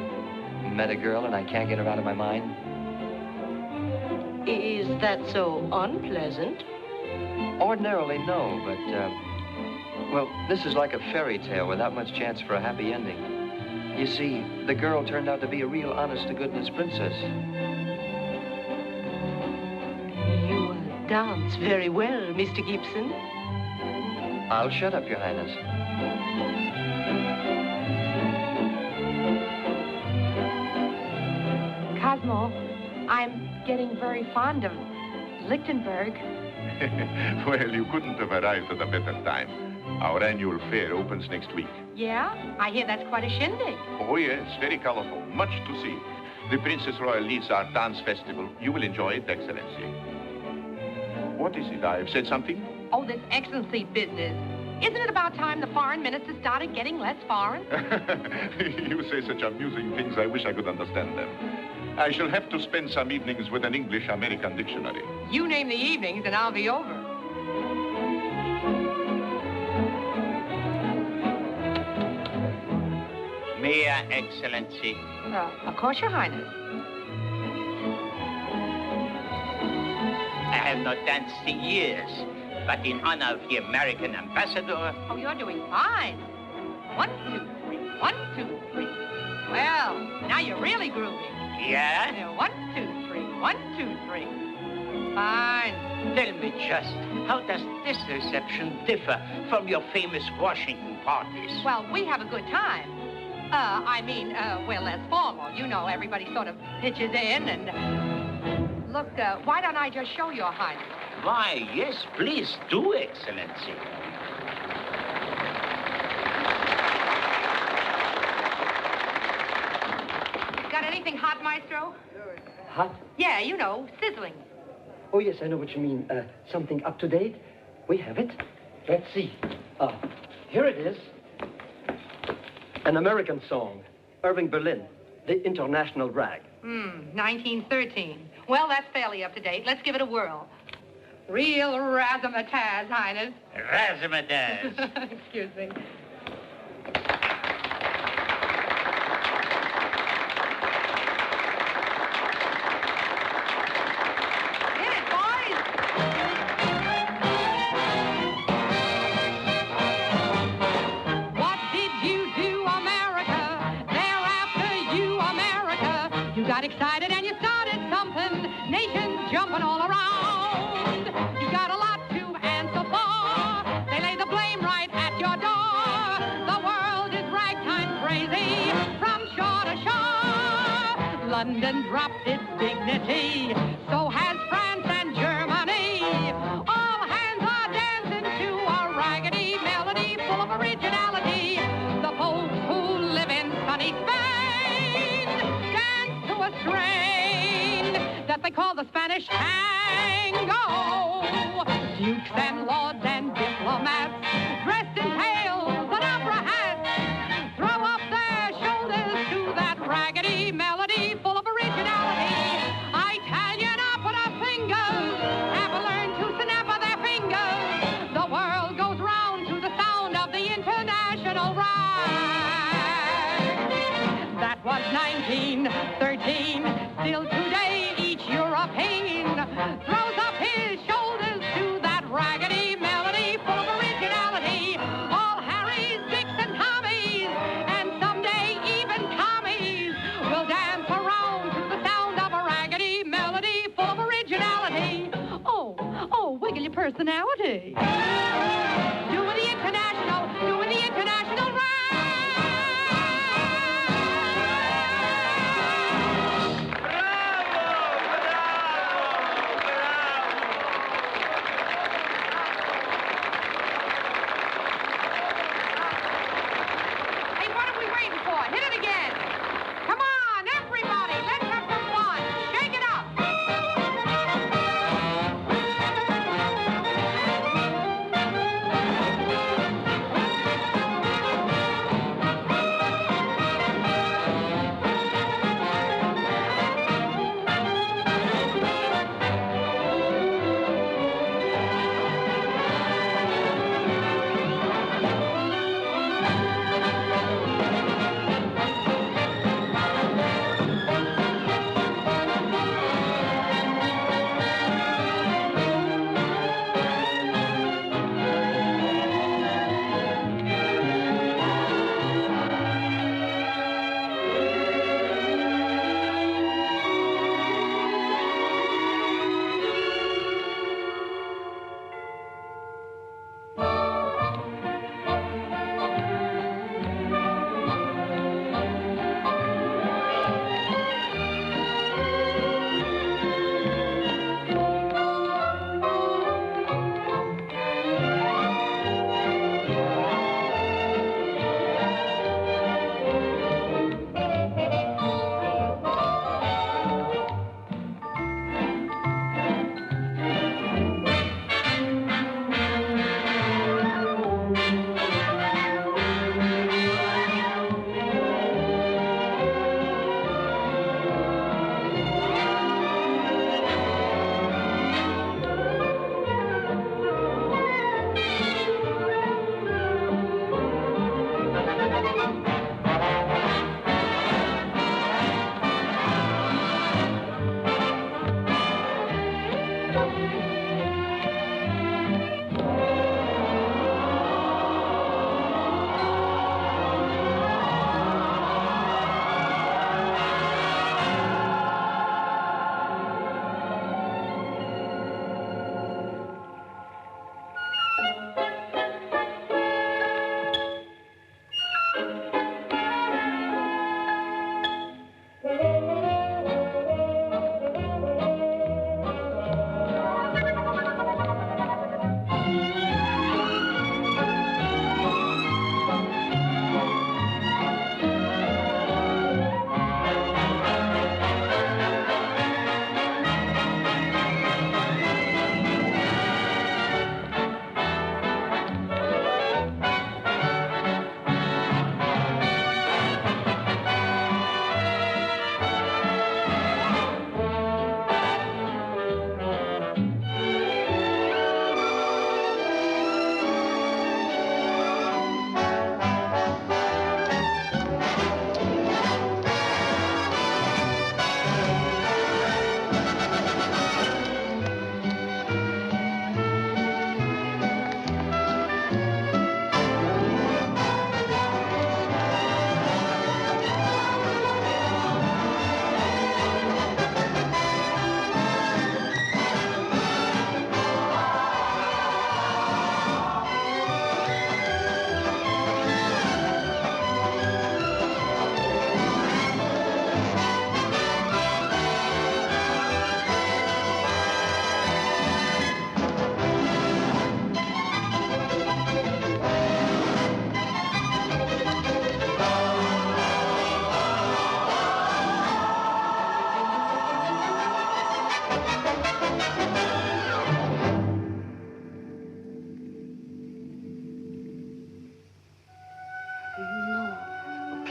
F: met a girl and I can't get her out of my mind.
R: Is that so unpleasant?
F: Ordinarily, no, but, well, this is like a fairy tale without much chance for a happy ending. You see, the girl turned out to be a real honest-to-goodness princess.
R: You dance very well, Mr. Gibson.
F: I'll shut up, Your Highness.
B: Cosmo, I'm getting very fond of Lichtenburg.
P: Well, you couldn't have arrived at a better time. Our annual fair opens next week.
B: Yeah? I hear that's quite a shindig.
P: Oh, yes, very colorful. Much to see. The Princess Royal leads our dance festival. You will enjoy it, Excellency. What is it? I've said something?
B: Oh, this Excellency business. Isn't it about time the foreign minister started getting less foreign?
P: You say such amusing things, I wish I could understand them. I shall have to spend some evenings with an English-American dictionary.
B: You name the evenings and I'll be over.
L: May I, Excellency?
B: Of course, Your Highness.
L: I have not danced in years, but in honor of the American ambassador...
B: Oh, you're doing fine. 1, 2, 3. 1, 2, 3. Well, now you're really grooving.
L: Yeah?
B: 1, 2, 3. 1, 2, 3. Fine.
L: Tell me just, how does this reception differ from your famous Washington parties?
B: Well, we have a good time. We're less formal. You know, everybody sort of pitches in and... Look, why don't I just show Your Highness?
L: Why, yes, please do, Excellency.
B: Got anything hot, Maestro?
D: Hot?
B: Yeah, you know, sizzling.
D: Oh, yes, I know what you mean. Something up to date? We have it. Let's see. Here it is. An American song. Irving Berlin. The International Rag.
B: 1913. Well, that's fairly up to date. Let's give it a whirl. Real razzmatazz, Highness.
L: Razzmatazz.
B: Excuse me. Got excited and you started something, nations jumping all around. You got a lot to answer for. They lay the blame right London dropped its dignity. So has France and Germany. All hands are dancing to a raggedy melody full of originality. The folks who live in sunny Spain dance to a strain that they call the Spanish tango. Dukes and lords and diplomats dressed in tails and opera hats throw up their shoulders to that raggedy melody full of originality. Italian opera singers have learned to snap their fingers. The world goes round to the sound of the international rag. That was 1913. Still today, each European throws up his shoulders to that raggedy melody full of originality. All Harrys, Dicks, and Tommies, and someday even Tommies will dance around to the sound of a raggedy melody full of originality. Oh, wiggle your personality. Doing the international rag. Hey, what are we waiting for? Hit it again. Come on, everybody, let's have some fun. Shake it up.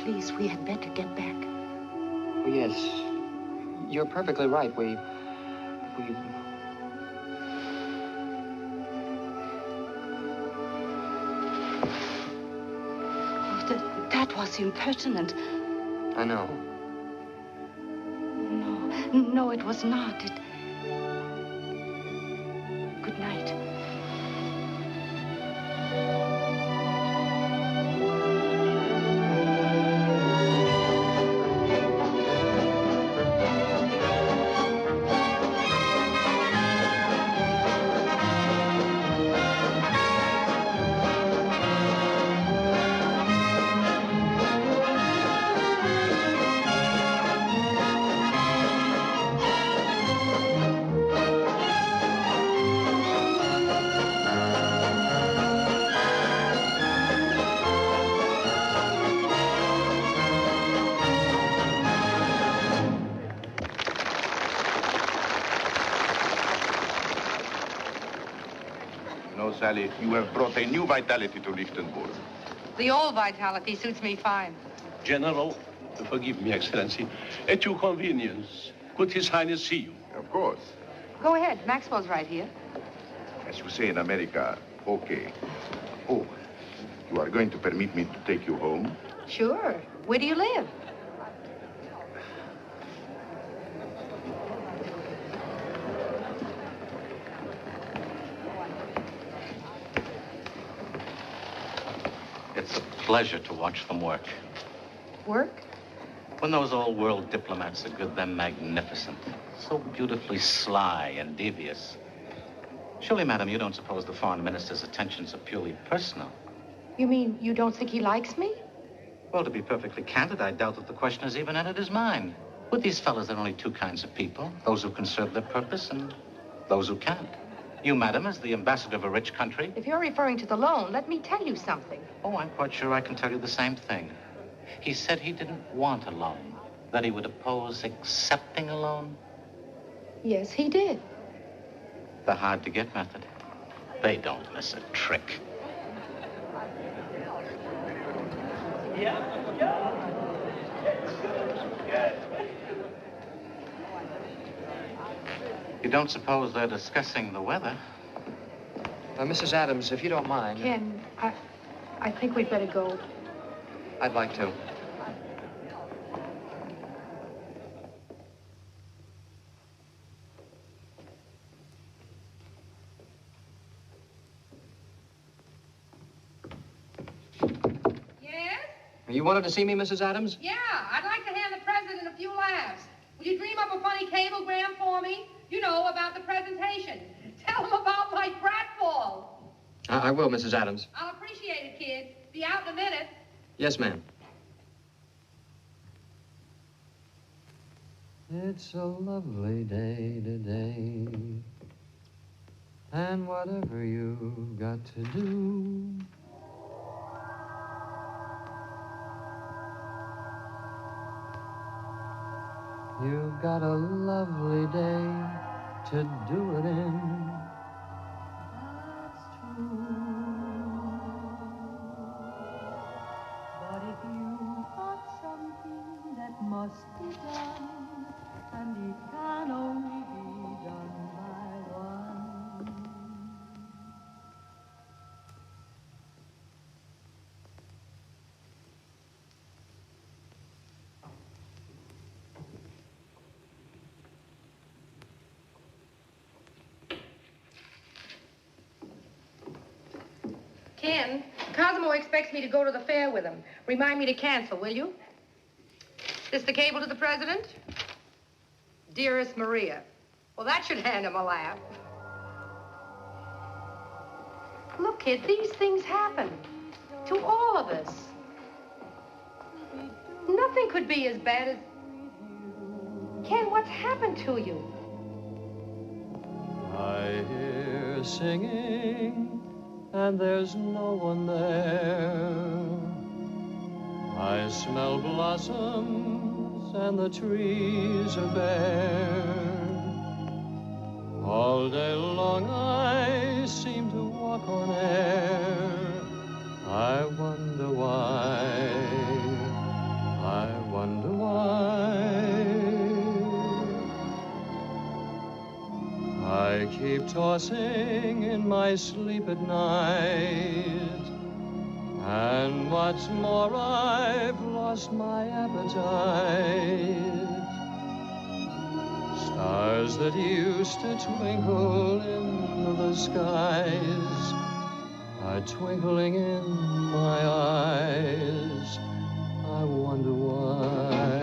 R: please, we had better get back.
F: Oh, yes. You're perfectly right. We...
R: Oh, that was impertinent.
F: I know.
R: No, it was not. Good night.
P: Sally, you have brought a new vitality to Lichtenburg.
B: The old vitality suits me fine.
U: General, forgive me, Excellency. At your convenience, could His Highness see you?
P: Of course.
B: Go ahead. Maxwell's right here.
P: As you say in America, okay. Oh, you are going to permit me to take you home?
B: Sure. Where do you live?
I: It's a pleasure to watch them work.
B: Work?
I: When those old-world diplomats are good, they're magnificent. So beautifully sly and devious. Surely, madam, you don't suppose the foreign minister's attentions are purely personal?
B: You mean you don't think he likes me?
I: Well, to be perfectly candid, I doubt that the question has even entered his mind. With these fellows, there are only two kinds of people. Those who can serve their purpose and those who can't. You, madam, as the ambassador of a rich country.
B: If you're referring to the loan, let me tell you something.
I: Oh, I'm quite sure I can tell you the same thing. He said he didn't want a loan, that he would oppose accepting a loan.
B: Yes, he did.
I: The hard-to-get method. They don't miss a trick. You don't suppose they're discussing the weather?
F: Mrs. Adams, if you don't mind.
B: Ken, I think we'd better go.
F: I'd like to.
B: Yes?
F: You wanted to see me, Mrs. Adams?
B: Yeah, I'd like to hand the president a few laughs. Will you dream up a funny cablegram for me? You know, about the presentation. Tell him about my pratfall.
F: I will, Mrs. Adams.
B: I'll appreciate it, kid. Be out in a minute.
F: Yes, ma'am.
Q: It's a lovely day today, and whatever you've got to do, you've got a lovely day to do it in. That's true. But if you've got something that must be done, and it can only be done by one.
B: Ken, Cosmo expects me to go to the fair with him. Remind me to cancel, will you? This the cable to the president? Dearest Maria. Well, that should hand him a laugh. Look, kid, these things happen. To all of us. Nothing could be as bad as... Ken, what's happened to you?
Q: I hear singing, and there's no one there. I smell blossoms, and the trees are bare. All day long I seem to walk on air. I wonder why. keep tossing in my sleep at night. And what's more, I've lost my appetite. Stars that used to twinkle in the skies are twinkling in my eyes. I wonder why.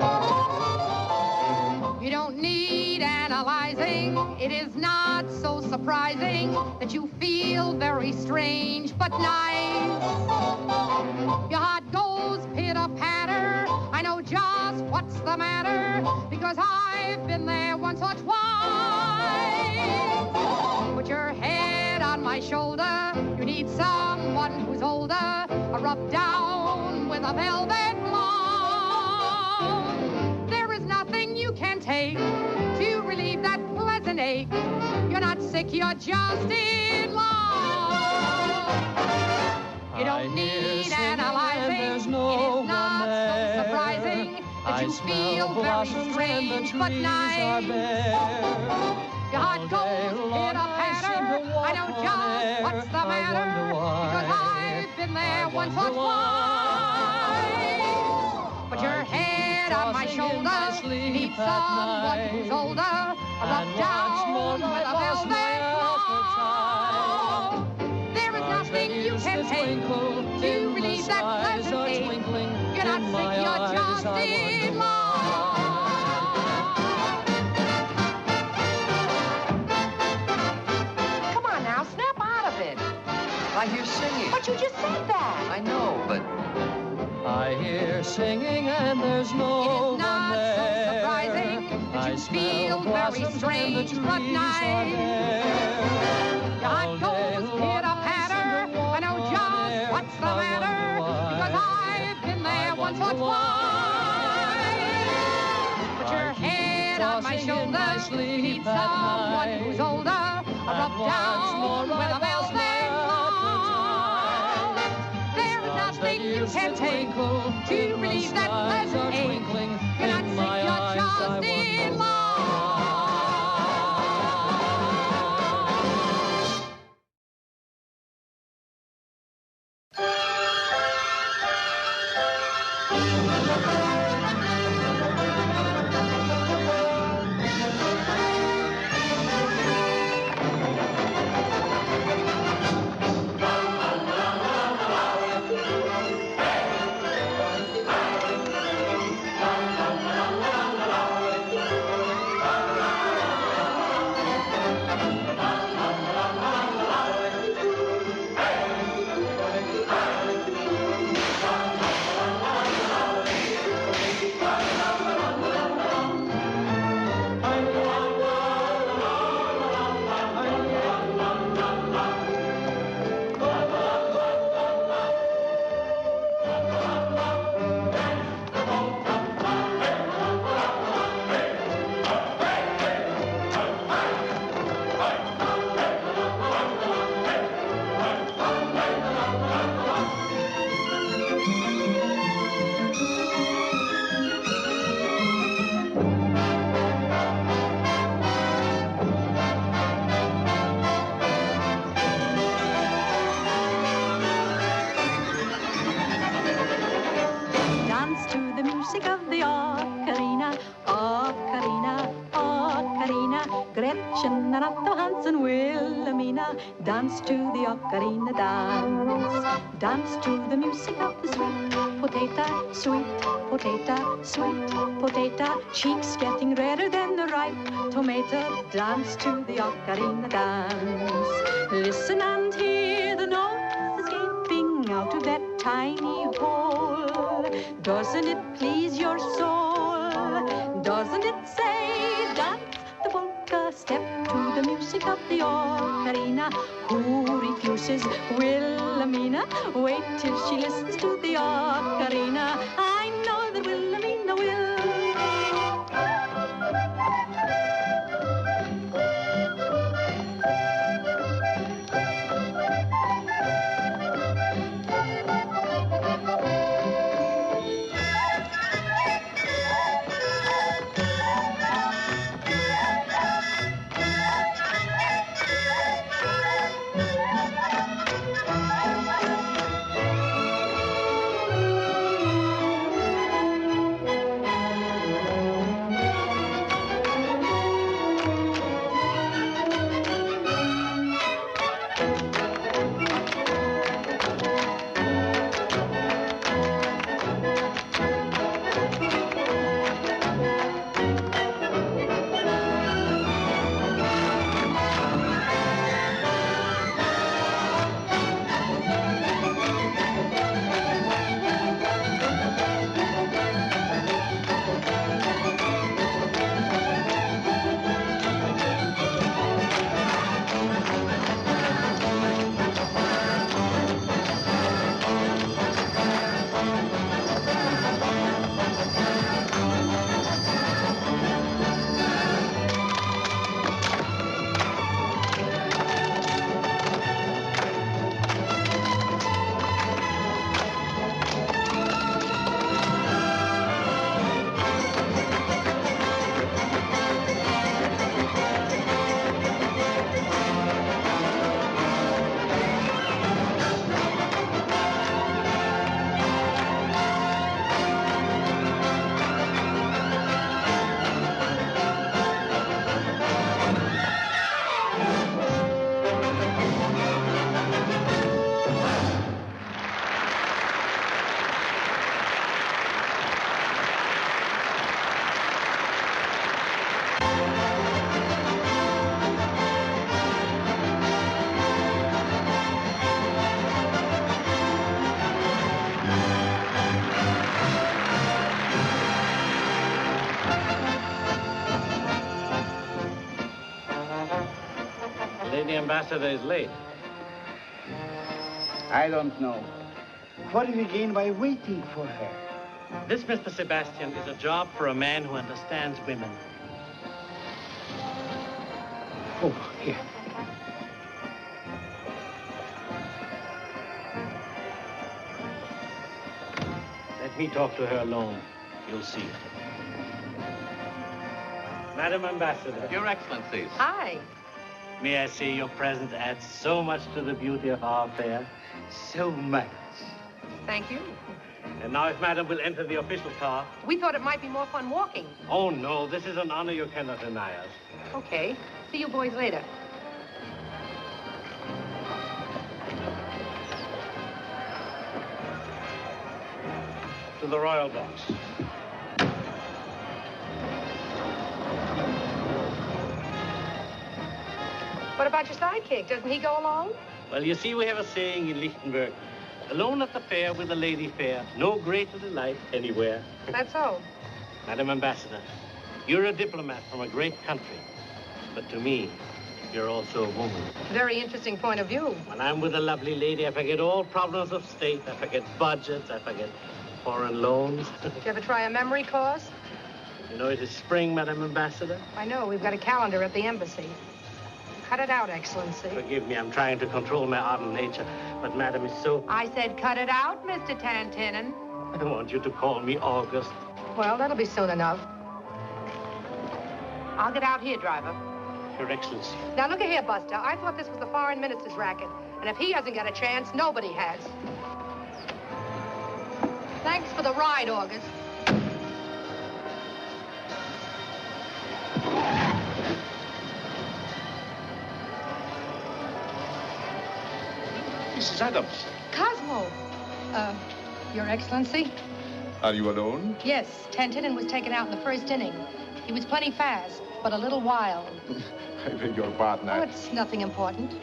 B: You don't need analyzing. It is not so surprising that you feel very strange but nice. Your heart goes pitter-patter. I know just what's the matter because I've been there once or twice. Put your head on my shoulder. You need someone who's older. Rub down with a velvet glove. There is nothing you can take to relieve that pleasant ache. You're not sick, you're just in love. You don't need analyzing. It is not so surprising that you feel very strange but nice. Your heart goes pitter-patter. I know just what's the matter because I've been there once or twice. Put your head on my shoulder. You need someone who's older. Rub down with a velvet glove. There is nothing you can take to relieve that pleasant ache. You're not sick, you're just in love.
F: Come on now, snap out of it. I hear singing.
R: But you just said that.
F: I know, but...
Q: I hear singing and there's no one there.
B: It is not so surprising that you feel very strange but nice. Your heart goes pitter-patter. I know just what's the matter because I've been there once or twice. Put your head on my shoulder. You need someone who's older. Rub down with a velvet glove. There is nothing you can take to relieve that pleasant ache. You're not sick, you're just in love.
S: Gretchen, Otto, Hans and Wilhelmina dance to the ocarina dance. Dance to the music of the sweet potato, sweet potato, sweet potato. Cheeks getting redder than the ripe tomato. Dance to the ocarina dance. Listen and hear the notes escaping out of that tiny hole. Doesn't it please your soul? Doesn't it say dance the polka step to the music of the ocarina? Who refuses Wilhelmina? Wait till she listens to the ocarina. I know that Wilhelmina will.
M: ambassador is late.
O: I don't know. What do we gain by waiting for her?
M: This, Mr. Sebastian, is a job for a man who understands women.
O: Oh, here.
M: Let me talk to her alone. You'll see. Madam Ambassador.
I: Your Excellencies.
R: Hi.
M: May I say your presence adds so much to the beauty of our affair?
O: So much.
B: Thank you.
M: And now if Madam will enter the official car.
B: We thought it might be more fun walking.
M: Oh, no, this is an honor you cannot deny us.
B: Okay. See you boys later.
M: To the royal box.
B: What about your sidekick? Doesn't he go along?
M: Well, you see, we have a saying in Lichtenberg. Alone at the fair with a lady fair, no greater delight anywhere.
B: That's so.
M: Madam Ambassador, you're a diplomat from a great country. But to me, you're also a woman.
B: Very interesting point of view.
M: When I'm with a lovely lady, I forget all problems of state. I forget budgets. I forget foreign loans.
B: Did you ever try a memory course?
M: You know, it is spring, Madam Ambassador.
B: I know. We've got a calendar at the embassy. Cut it out, Excellency.
M: Forgive me, I'm trying to control my ardent nature, but Madam is so...
B: I said cut it out, Mr. Tantinin.
M: I want you to call me August.
B: Well, that'll be soon enough. I'll get out here, driver.
M: Your Excellency.
B: Now, look at here, Buster. I thought this was the foreign minister's racket. And if he doesn't get a chance, nobody has. Thanks for the ride, August.
P: Mrs. Adams.
B: Cosmo. Your Excellency?
P: Are you alone?
B: Yes, Tantinin was taken out in the first inning. He was plenty fast, but a little wild.
P: I beg your pardon.
B: Oh, it's nothing important.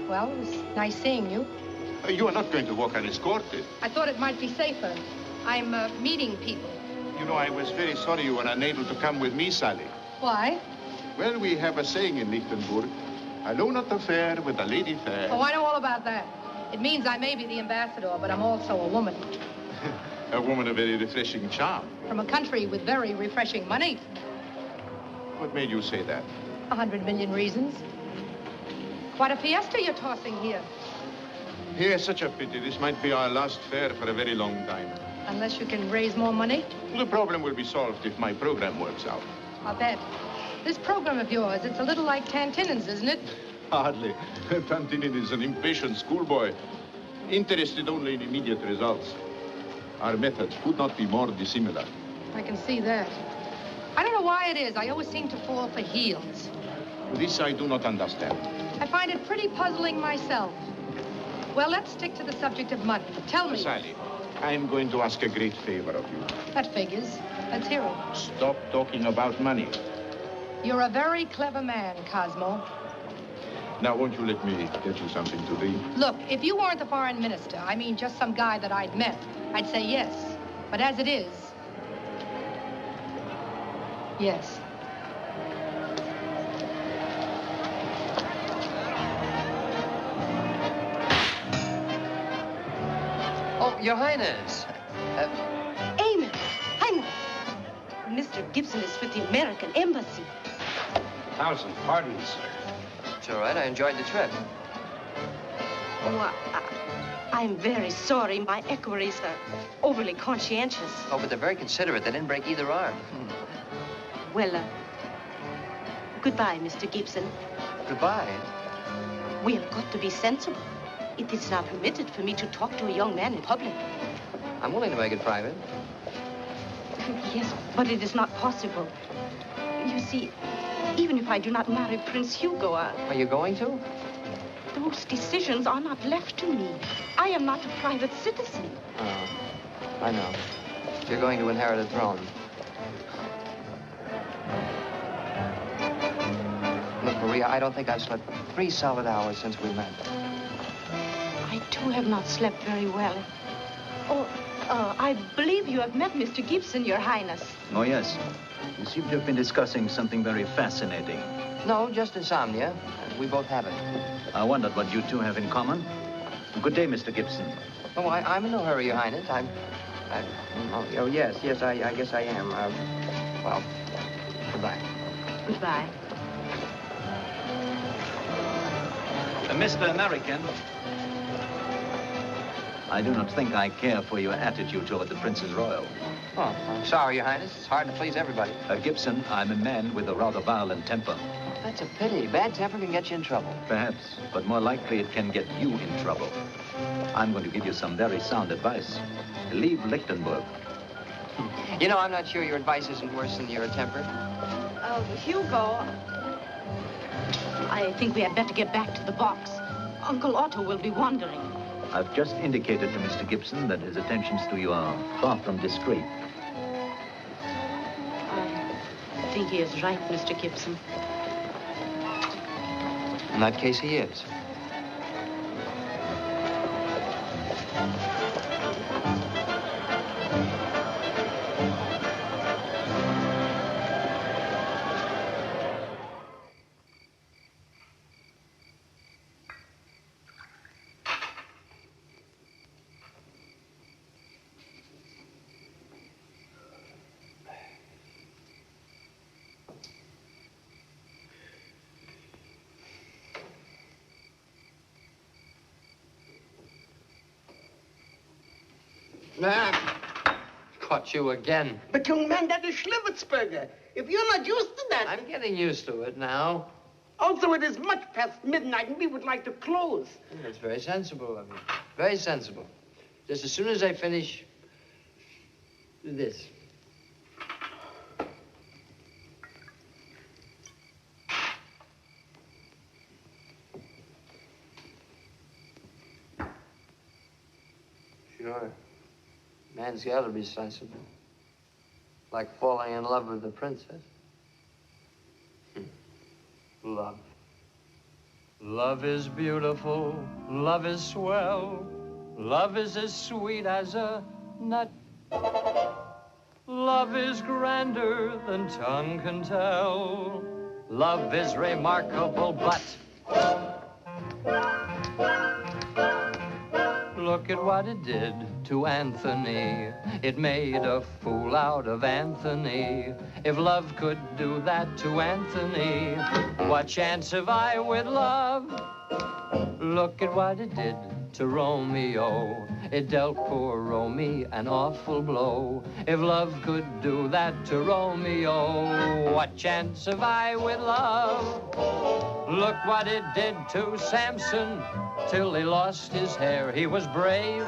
B: Well, it was nice seeing you.
P: You are not going to walk unescorted.
B: I thought it might be safer. I'm meeting people.
P: You know, I was very sorry you were unable to come with me, Sally.
B: Why?
P: Well, we have a saying in Lichtenberg, alone at the fair with a lady fair.
B: Oh, I know all about that. It means I may be the ambassador, but I'm also a woman.
P: A woman of very refreshing charm.
B: From a country with very refreshing money.
P: What made you say that?
B: 100 million reasons. Quite a fiesta you're tossing here.
P: Here's such a pity. This might be our last fair for a very long time.
B: Unless you can raise more money.
P: The problem will be solved if my program works out.
B: I'll bet. This program of yours, it's a little like Tantinin's, isn't it?
P: Hardly. Tantinin is an impatient schoolboy, interested only in immediate results. Our methods could not be more dissimilar.
B: I can see that. I don't know why it is. I always seem to fall for heels.
P: This I do not understand.
B: I find it pretty puzzling myself. Well, let's stick to the subject of money. Tell me.
P: Sally, I am going to ask a great favor of you.
B: That figures. Let's hear it.
P: Stop talking about money.
B: You're a very clever man, Cosmo.
P: Now, won't you let me get you something to drink?
B: Look, if you weren't the foreign minister, I mean just some guy that I'd met, I'd say yes. But as it is, yes.
F: Oh, Your Highness.
R: Amos, Highness. Mr. Gibson is with the American Embassy.
K: 1,000 pardons, sir.
F: It's all right. I enjoyed the trip.
R: Oh, I'm very sorry. My equerries are overly conscientious.
F: Oh, but they're very considerate. They didn't break either arm.
R: Well, goodbye, Mr. Gibson.
F: Goodbye.
R: We have got to be sensible. It is not permitted for me to talk to a young man in public.
F: I'm willing to make it private.
R: Yes, but it is not possible. You see, even if I do not marry Prince Hugo,
F: Are you going to?
R: those decisions are not left to me. I am not a private citizen.
F: Oh, I know. You're going to inherit a throne. Look, Maria, I don't think I've slept 3 solid hours since we met.
R: I, too, have not slept very well. Oh, I believe you have met Mr. Gibson, Your Highness.
G: Oh, yes. You seem to have been discussing something very fascinating.
F: No, just insomnia. We both have it.
G: I wondered what you two have in common. Good day, Mr. Gibson.
F: Oh, I'm in no hurry, Your Highness. Oh, yes, I guess I am. Well, goodbye.
R: Goodbye.
G: Mr. American, I do not think I care for your attitude toward the Princess Royal.
F: Oh, I'm sorry, Your Highness. It's hard to please everybody.
G: Gibson, I'm a man with a rather violent temper.
F: That's a pity. Bad temper can get you in trouble.
G: Perhaps, but more likely it can get you in trouble. I'm going to give you some very sound advice. Leave Lichtenberg.
F: You know, I'm not sure your advice isn't worse than your temper.
R: Hugo, I think we had better get back to the box. Uncle Otto will be wondering.
G: I've just indicated to Mr. Gibson that his attentions to you are far from discreet.
R: I think he is right, Mr. Gibson.
F: In that case, he is. Caught you again.
O: But, young man, that is Schlivitzberger. If you're not used to that...
F: I'm getting used to it now.
O: Also, it is much past midnight, and we would like to close.
F: That's very sensible of you. Very sensible. Just as soon as I finish this. Sure. Man's got to be sensible. Like falling in love with the princess. Love.
Q: Love is beautiful, love is swell, love is as sweet as a nut. Love is grander than tongue can tell. Love is remarkable, but look at what it did to Anthony. It made a fool out of Anthony. If love could do that to Anthony, what chance have I with love? Look at what it did to Romeo. It dealt poor Romeo an awful blow. If love could do that to Romeo, what chance have I with love? Look what it did to Samson. Till he lost his hair, he was brave.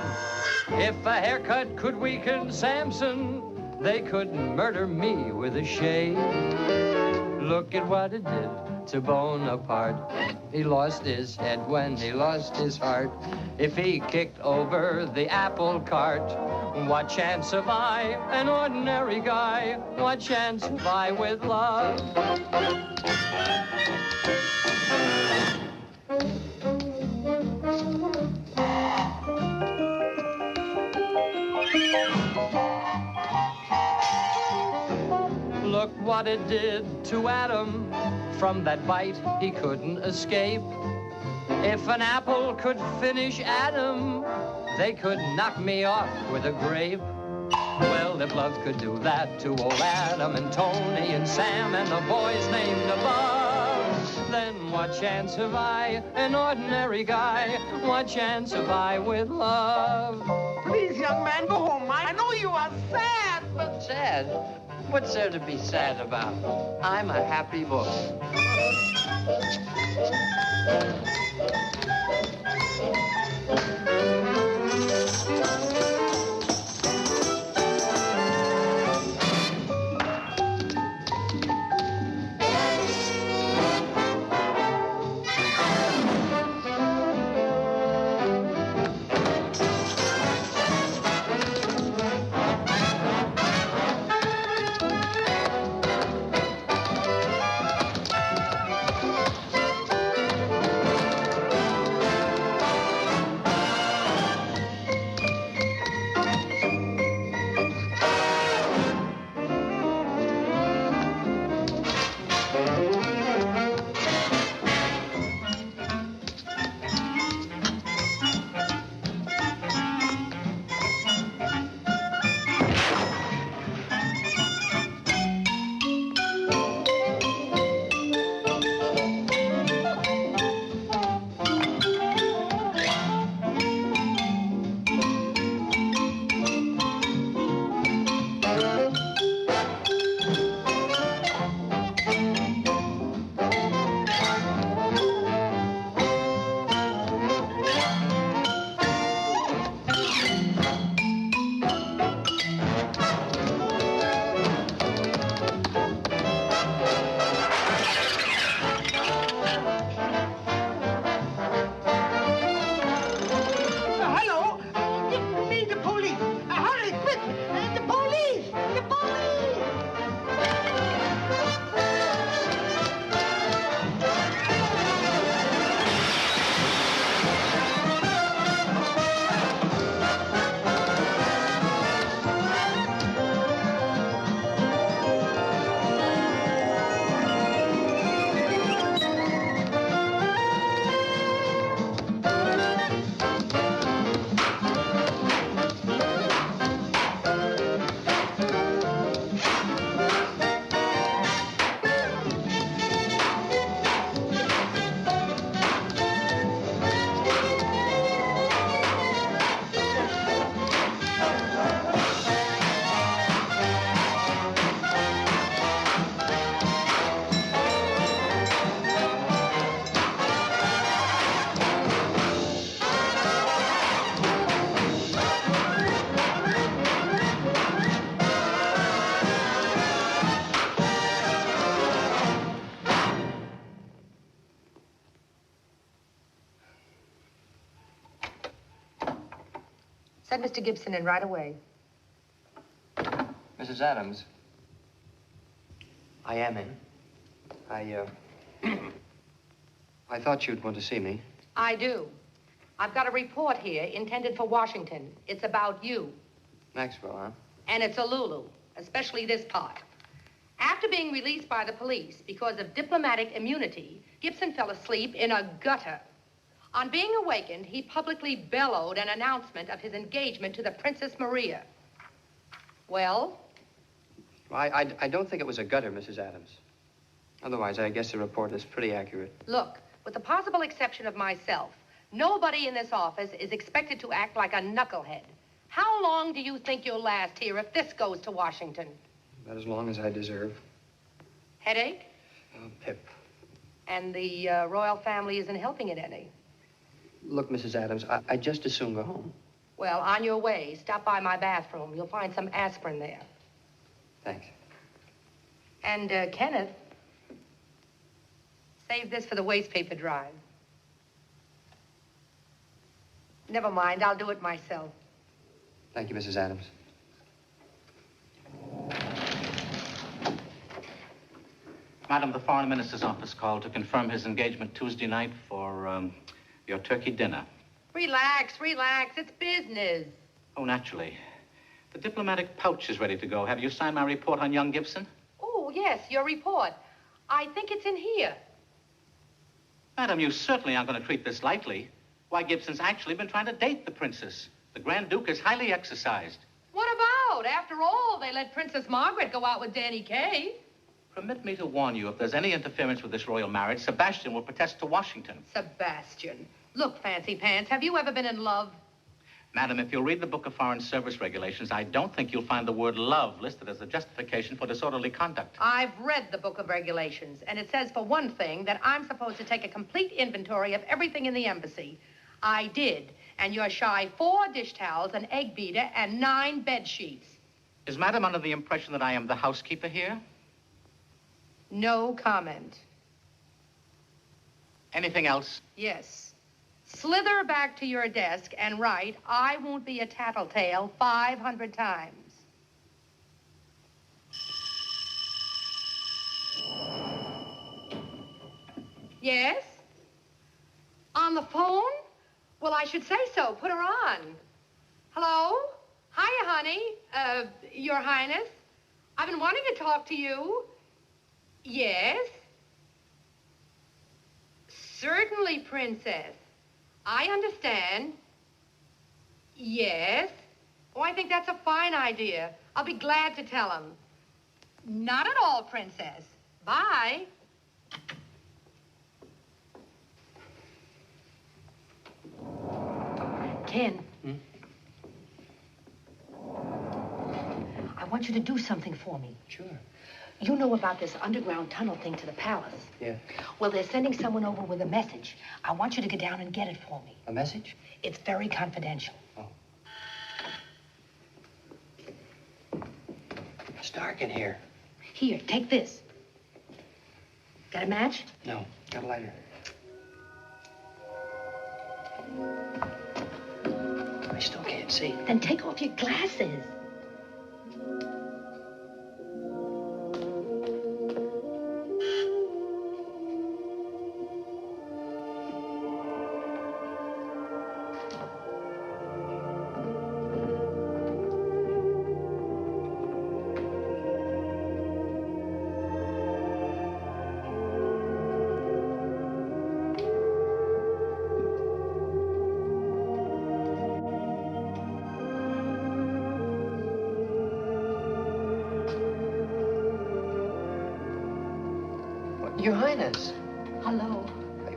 Q: If a haircut could weaken Samson, they could murder me with a shave. Look at what it did to Bonaparte. He lost his head when he lost his heart. If he kicked over the apple cart, what chance have I, an ordinary guy? What chance have I with love? Look what it did to Adam. From that bite he couldn't escape. If an apple could finish Adam, they could knock me off with a grape. Well, if love could do that to old Adam and Tony and Sam and the boys named above, then what chance have I, an ordinary guy? What chance have I with love?
O: Please, young man, go home. I know you are sad, but...
F: Sad? What's there to be sad about? I'm a happy boy.
C: Let Mr. Gibson in right away.
F: Mrs. Adams. I am in. I thought you'd want to see me.
C: I do. I've got a report here intended for Washington. It's about you.
F: Maxwell, huh?
C: And it's a Lulu, especially this part. After being released by the police because of diplomatic immunity, Gibson fell asleep in a gutter. On being awakened, he publicly bellowed an announcement of his engagement to the Princess Maria. Well?
F: I don't think it was a gutter, Mrs. Adams. Otherwise, I guess the report is pretty accurate.
C: Look, with the possible exception of myself, nobody in this office is expected to act like a knucklehead. How long do you think you'll last here if this goes to Washington?
F: About as long as I deserve.
C: Headache?
F: Pip.
C: And the royal family isn't helping it any.
F: Look, Mrs. Adams, I'd just as soon go home.
C: Well, on your way, stop by my bathroom. You'll find some aspirin there.
F: Thanks.
C: And, Kenneth, save this for the waste paper drive. Never mind, I'll do it myself.
F: Thank you, Mrs. Adams.
I: Madam, the Foreign Minister's office called to confirm his engagement Tuesday night for your turkey dinner.
C: Relax, relax. It's business.
I: Oh, naturally. The diplomatic pouch is ready to go. Have you signed my report on young Gibson?
C: Oh, yes, your report. I think it's in here.
I: Madam, you certainly aren't going to treat this lightly. Why, Gibson's actually been trying to date the princess. The Grand Duke is highly exercised.
C: What about? After all, they let Princess Margaret go out with Danny Kaye.
I: Permit me to warn you, if there's any interference with this royal marriage, Sebastian will protest to Washington.
C: Sebastian. Look, Fancy Pants, have you ever been in love?
I: Madam, if you'll read the Book of Foreign Service Regulations, I don't think you'll find the word love listed as a justification for disorderly conduct.
C: I've read the Book of Regulations, and it says, for one thing, that I'm supposed to take a complete inventory of everything in the embassy. I did, and you're shy 4 dish towels, an egg beater, and 9 bed sheets.
I: Is Madam under the impression that I am the housekeeper here?
C: No comment.
I: Anything else?
C: Yes. Slither back to your desk and write, I won't be a tattletale 500 times. Yes? On the phone? Well, I should say so. Put her on. Hello? Hiya, honey. Your Highness. I've been wanting to talk to you. Yes? Certainly, Princess. I understand. Yes? Oh, I think that's a fine idea. I'll be glad to tell him. Not at all, Princess. Bye. Ken. I want you to do something for me.
F: Sure.
C: You know about this underground tunnel thing to the palace.
F: Yeah.
C: Well, they're sending someone over with a message. I want you to get down and get it for me.
F: A message?
C: It's very confidential.
F: Oh. It's dark in here.
C: Here, take this. Got a match?
F: No, got a lighter. I still can't see.
C: Then take off your glasses.
F: Your Highness.
R: Hello.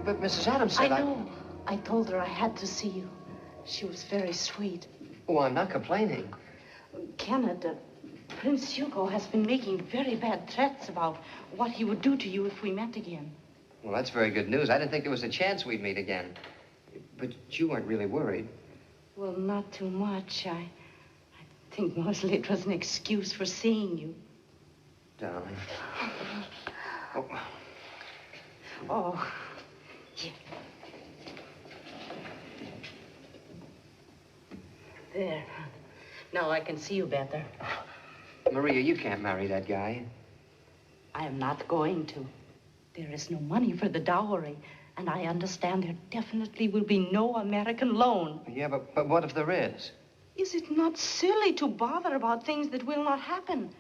F: But Mrs. Adams said
R: I know. I told her I had to see you. She was very sweet.
F: Oh, I'm not complaining.
R: Kenneth, Prince Hugo has been making very bad threats about what he would do to you if we met again.
F: Well, that's very good news. I didn't think there was a chance we'd meet again. But you weren't really worried.
R: Well, not too much. I think mostly it was an excuse for seeing you.
F: Darling. Oh.
R: Oh. Yeah. There. Now I can see you better.
F: Maria, you can't marry that guy.
R: I am not going to. There is no money for the dowry, and I understand there definitely will be no American loan.
F: Yeah, but what if there is?
R: Is it not silly to bother about things that will not happen?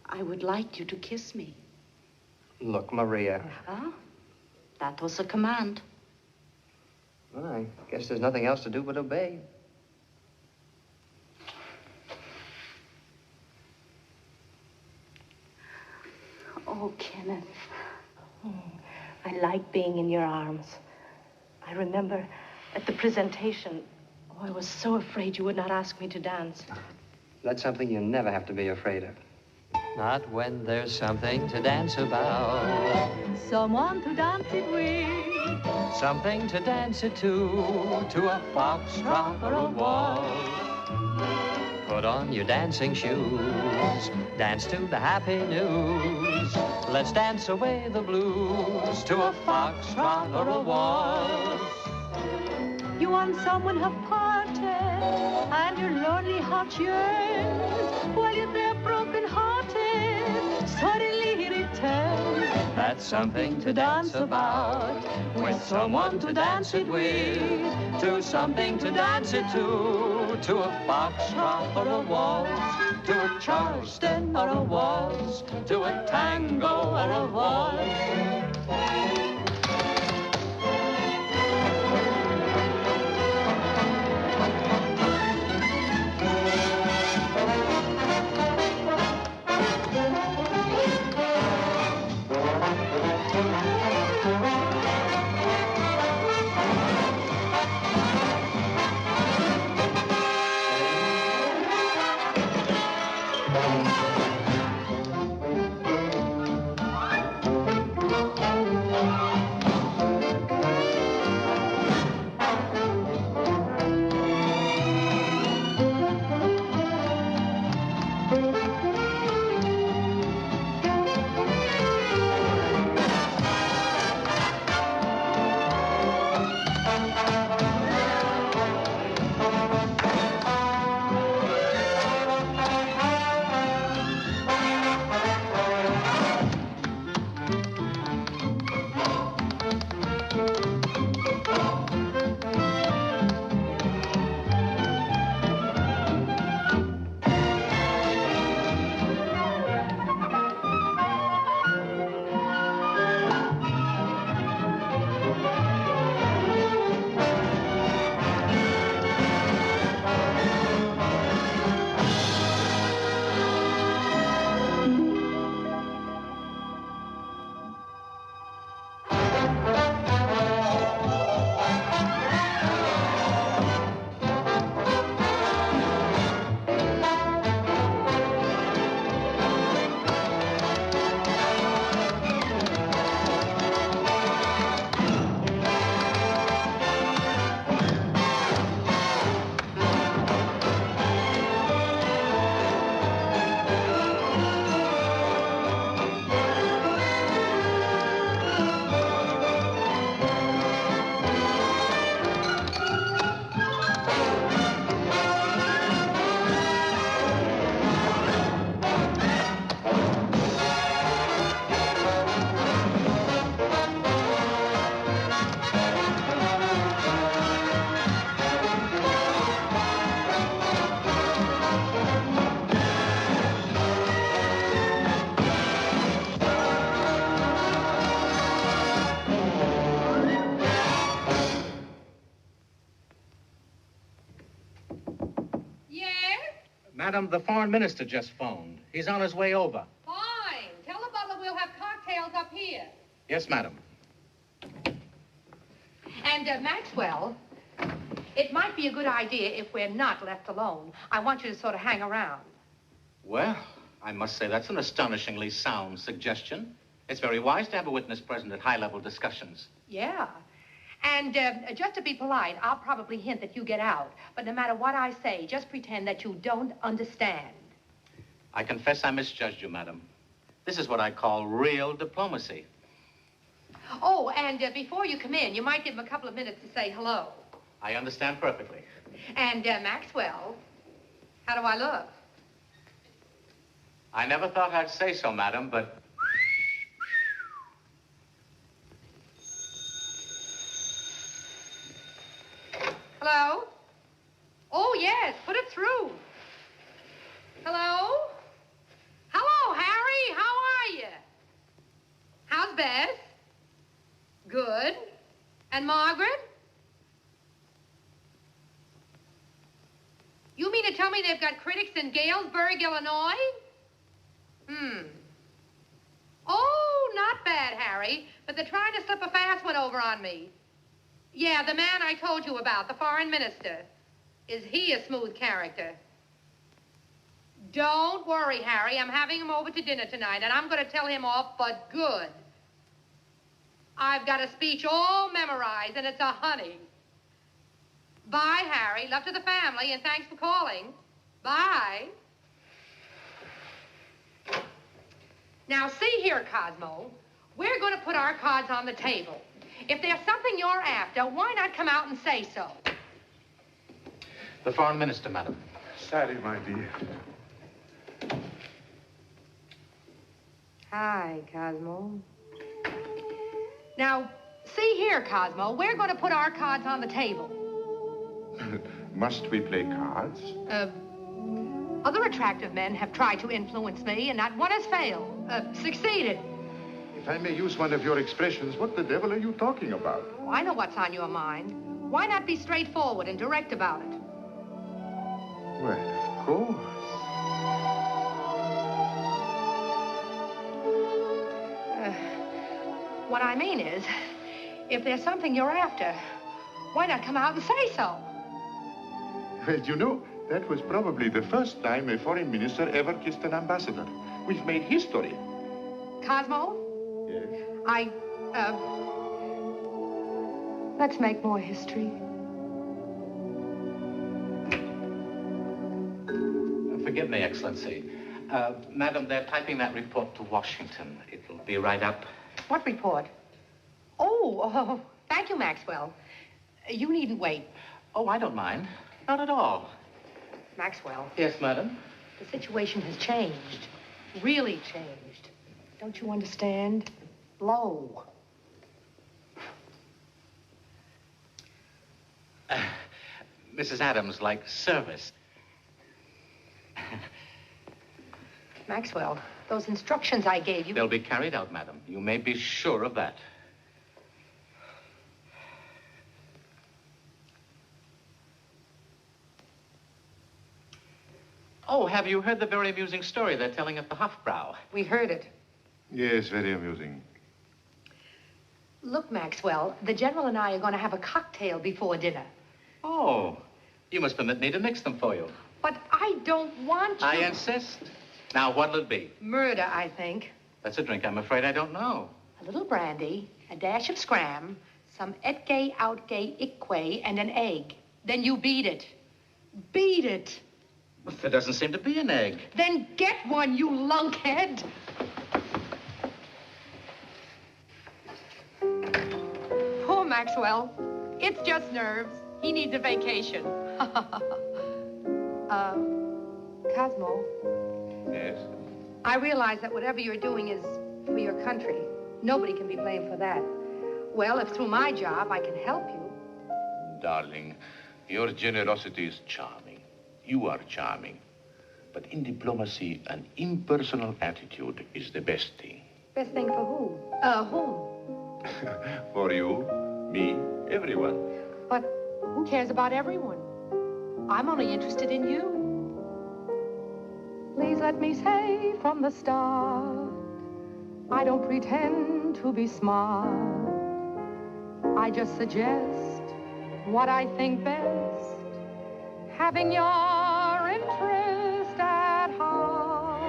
R: I would like you to kiss me.
F: Look, Maria.
R: Huh? That was a command.
F: Well, I guess there's nothing else to do but obey.
R: Oh, Kenneth. I like being in your arms. I remember at the presentation, I was so afraid you would not ask me to dance.
F: That's something you never have to be afraid of.
Q: Not when there's something to dance about.
S: Someone to dance it with.
Q: Something to dance it to a foxtrot or a waltz. Put on your dancing shoes, dance to the happy news. Let's dance away the blues to a foxtrot or a waltz.
S: You want someone to party, and your lonely heart yearns, while you're there broken-hearted, suddenly it returns.
Q: That's something to dance about, with someone to dance it with, to something to dance it to a foxtrot or a waltz, to a Charleston or a waltz, to a tango or a waltz.
I: Madam, the foreign minister just phoned. He's on his way over.
C: Fine. Tell the butler we'll have cocktails up here.
I: Yes, madam.
C: And, Maxwell, it might be a good idea if we're not left alone. I want you to sort of hang around.
I: Well, I must say that's an astonishingly sound suggestion. It's very wise to have a witness present at high-level discussions.
C: Yeah. And just to be polite, I'll probably hint that you get out. But no matter what I say, just pretend that you don't understand.
I: I confess I misjudged you, madam. This is what I call real diplomacy.
C: Oh, and before you come in, you might give him a couple of minutes to say hello.
I: I understand perfectly.
C: And, Maxwell, how do I look?
I: I never thought I'd say so, madam, but...
C: Hello? Oh, yes, put it through. Hello? Hello, Harry, how are you? How's Beth? Good. And Margaret? You mean to tell me they've got critics in Galesburg, Illinois? Oh, not bad, Harry, but they're trying to slip a fast one over on me. Yeah, the man I told you about, the foreign minister. Is he a smooth character? Don't worry, Harry. I'm having him over to dinner tonight, and I'm going to tell him off for good. I've got a speech all memorized, and it's a honey. Bye, Harry. Love to the family, and thanks for calling. Bye. Now, see here, Cosmo. We're going to put our cards on the table. If there's something you're after, why not come out and say so?
I: The foreign minister, madam.
P: Sally, my dear.
C: Hi, Cosmo. Now, see here, Cosmo. We're going to put our cards on the table.
P: Must we play cards?
C: Other attractive men have tried to influence me, and not one has failed. Succeeded.
P: If I may use one of your expressions, what the devil are you talking about?
C: Oh, I know what's on your mind. Why not be straightforward and direct about it?
P: Well, of course.
C: What I mean is, if there's something you're after, why not come out and say so?
P: Well, you know, that was probably the first time a foreign minister ever kissed an ambassador. We've made history.
C: Cosmo?
P: Yes?
C: Let's make more history.
I: Forgive me, Excellency. Madam, they're typing that report to Washington. It'll be right up.
C: What report? Oh, thank you, Maxwell. You needn't wait.
I: Oh, I don't mind. Not at all.
C: Maxwell.
I: Yes, madam?
C: The situation has changed. Really changed. Don't you understand? Blow.
I: Mrs. Adams, like service.
C: Maxwell, those instructions I gave you...
I: They'll be carried out, madam. You may be sure of that. Oh, have you heard the very amusing story they're telling at the Hofbrau?
C: We heard it.
P: Yes, very amusing.
C: Look, Maxwell, the General and I are going to have a cocktail before dinner.
I: Oh, you must permit me to mix them for you.
C: But I don't want you...
I: I insist. Now, what'll it be?
C: Murder, I think.
I: That's a drink I'm afraid I don't know.
C: A little brandy, a dash of scram, some etgay, outgay, ickquay, and an egg. Then you beat it. Beat it.
I: Well, there doesn't seem to be an egg.
C: Then get one, you lunkhead. Poor Maxwell. It's just nerves. He needs a vacation. Cosmo.
P: Yes?
C: I realize that whatever you're doing is for your country. Nobody can be blamed for that. Well, if through my job I can help you.
A: Darling, your generosity is charming. You are charming. But in diplomacy, an impersonal attitude is the best thing.
C: Best thing for who? Whom?
A: For you, me, everyone.
C: But who cares about everyone? I'm only interested in you. Please let me say from the start, I don't pretend to be smart. I just suggest what I think best, having your interest at heart.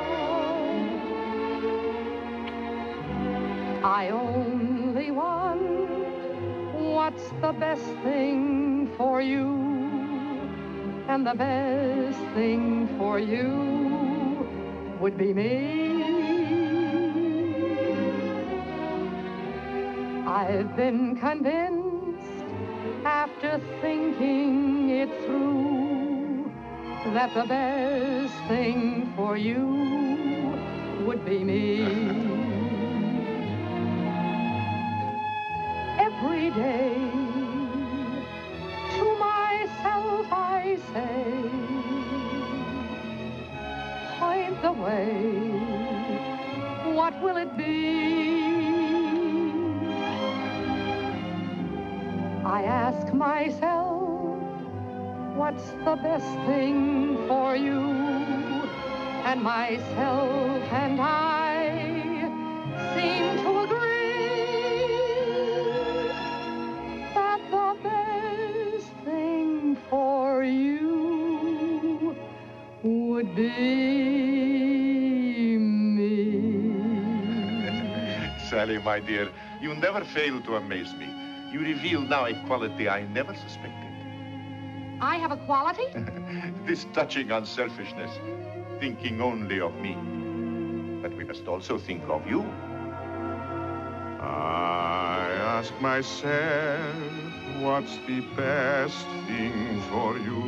C: I only want what's the best thing for you, and the best thing for you would be me. I've been convinced,
B: after thinking it through, that the best thing for you would be me. Every day to myself I say, point the way, what will it be? I ask myself, what's the best thing for you? And myself and I seem to agree that the best thing for you would be me.
P: Sally, my dear, you never fail to amaze me. You reveal now a quality I never suspected.
C: I have a quality?
P: This touching unselfishness, thinking only of me. But we must also think of you. I ask myself, what's the best thing for you?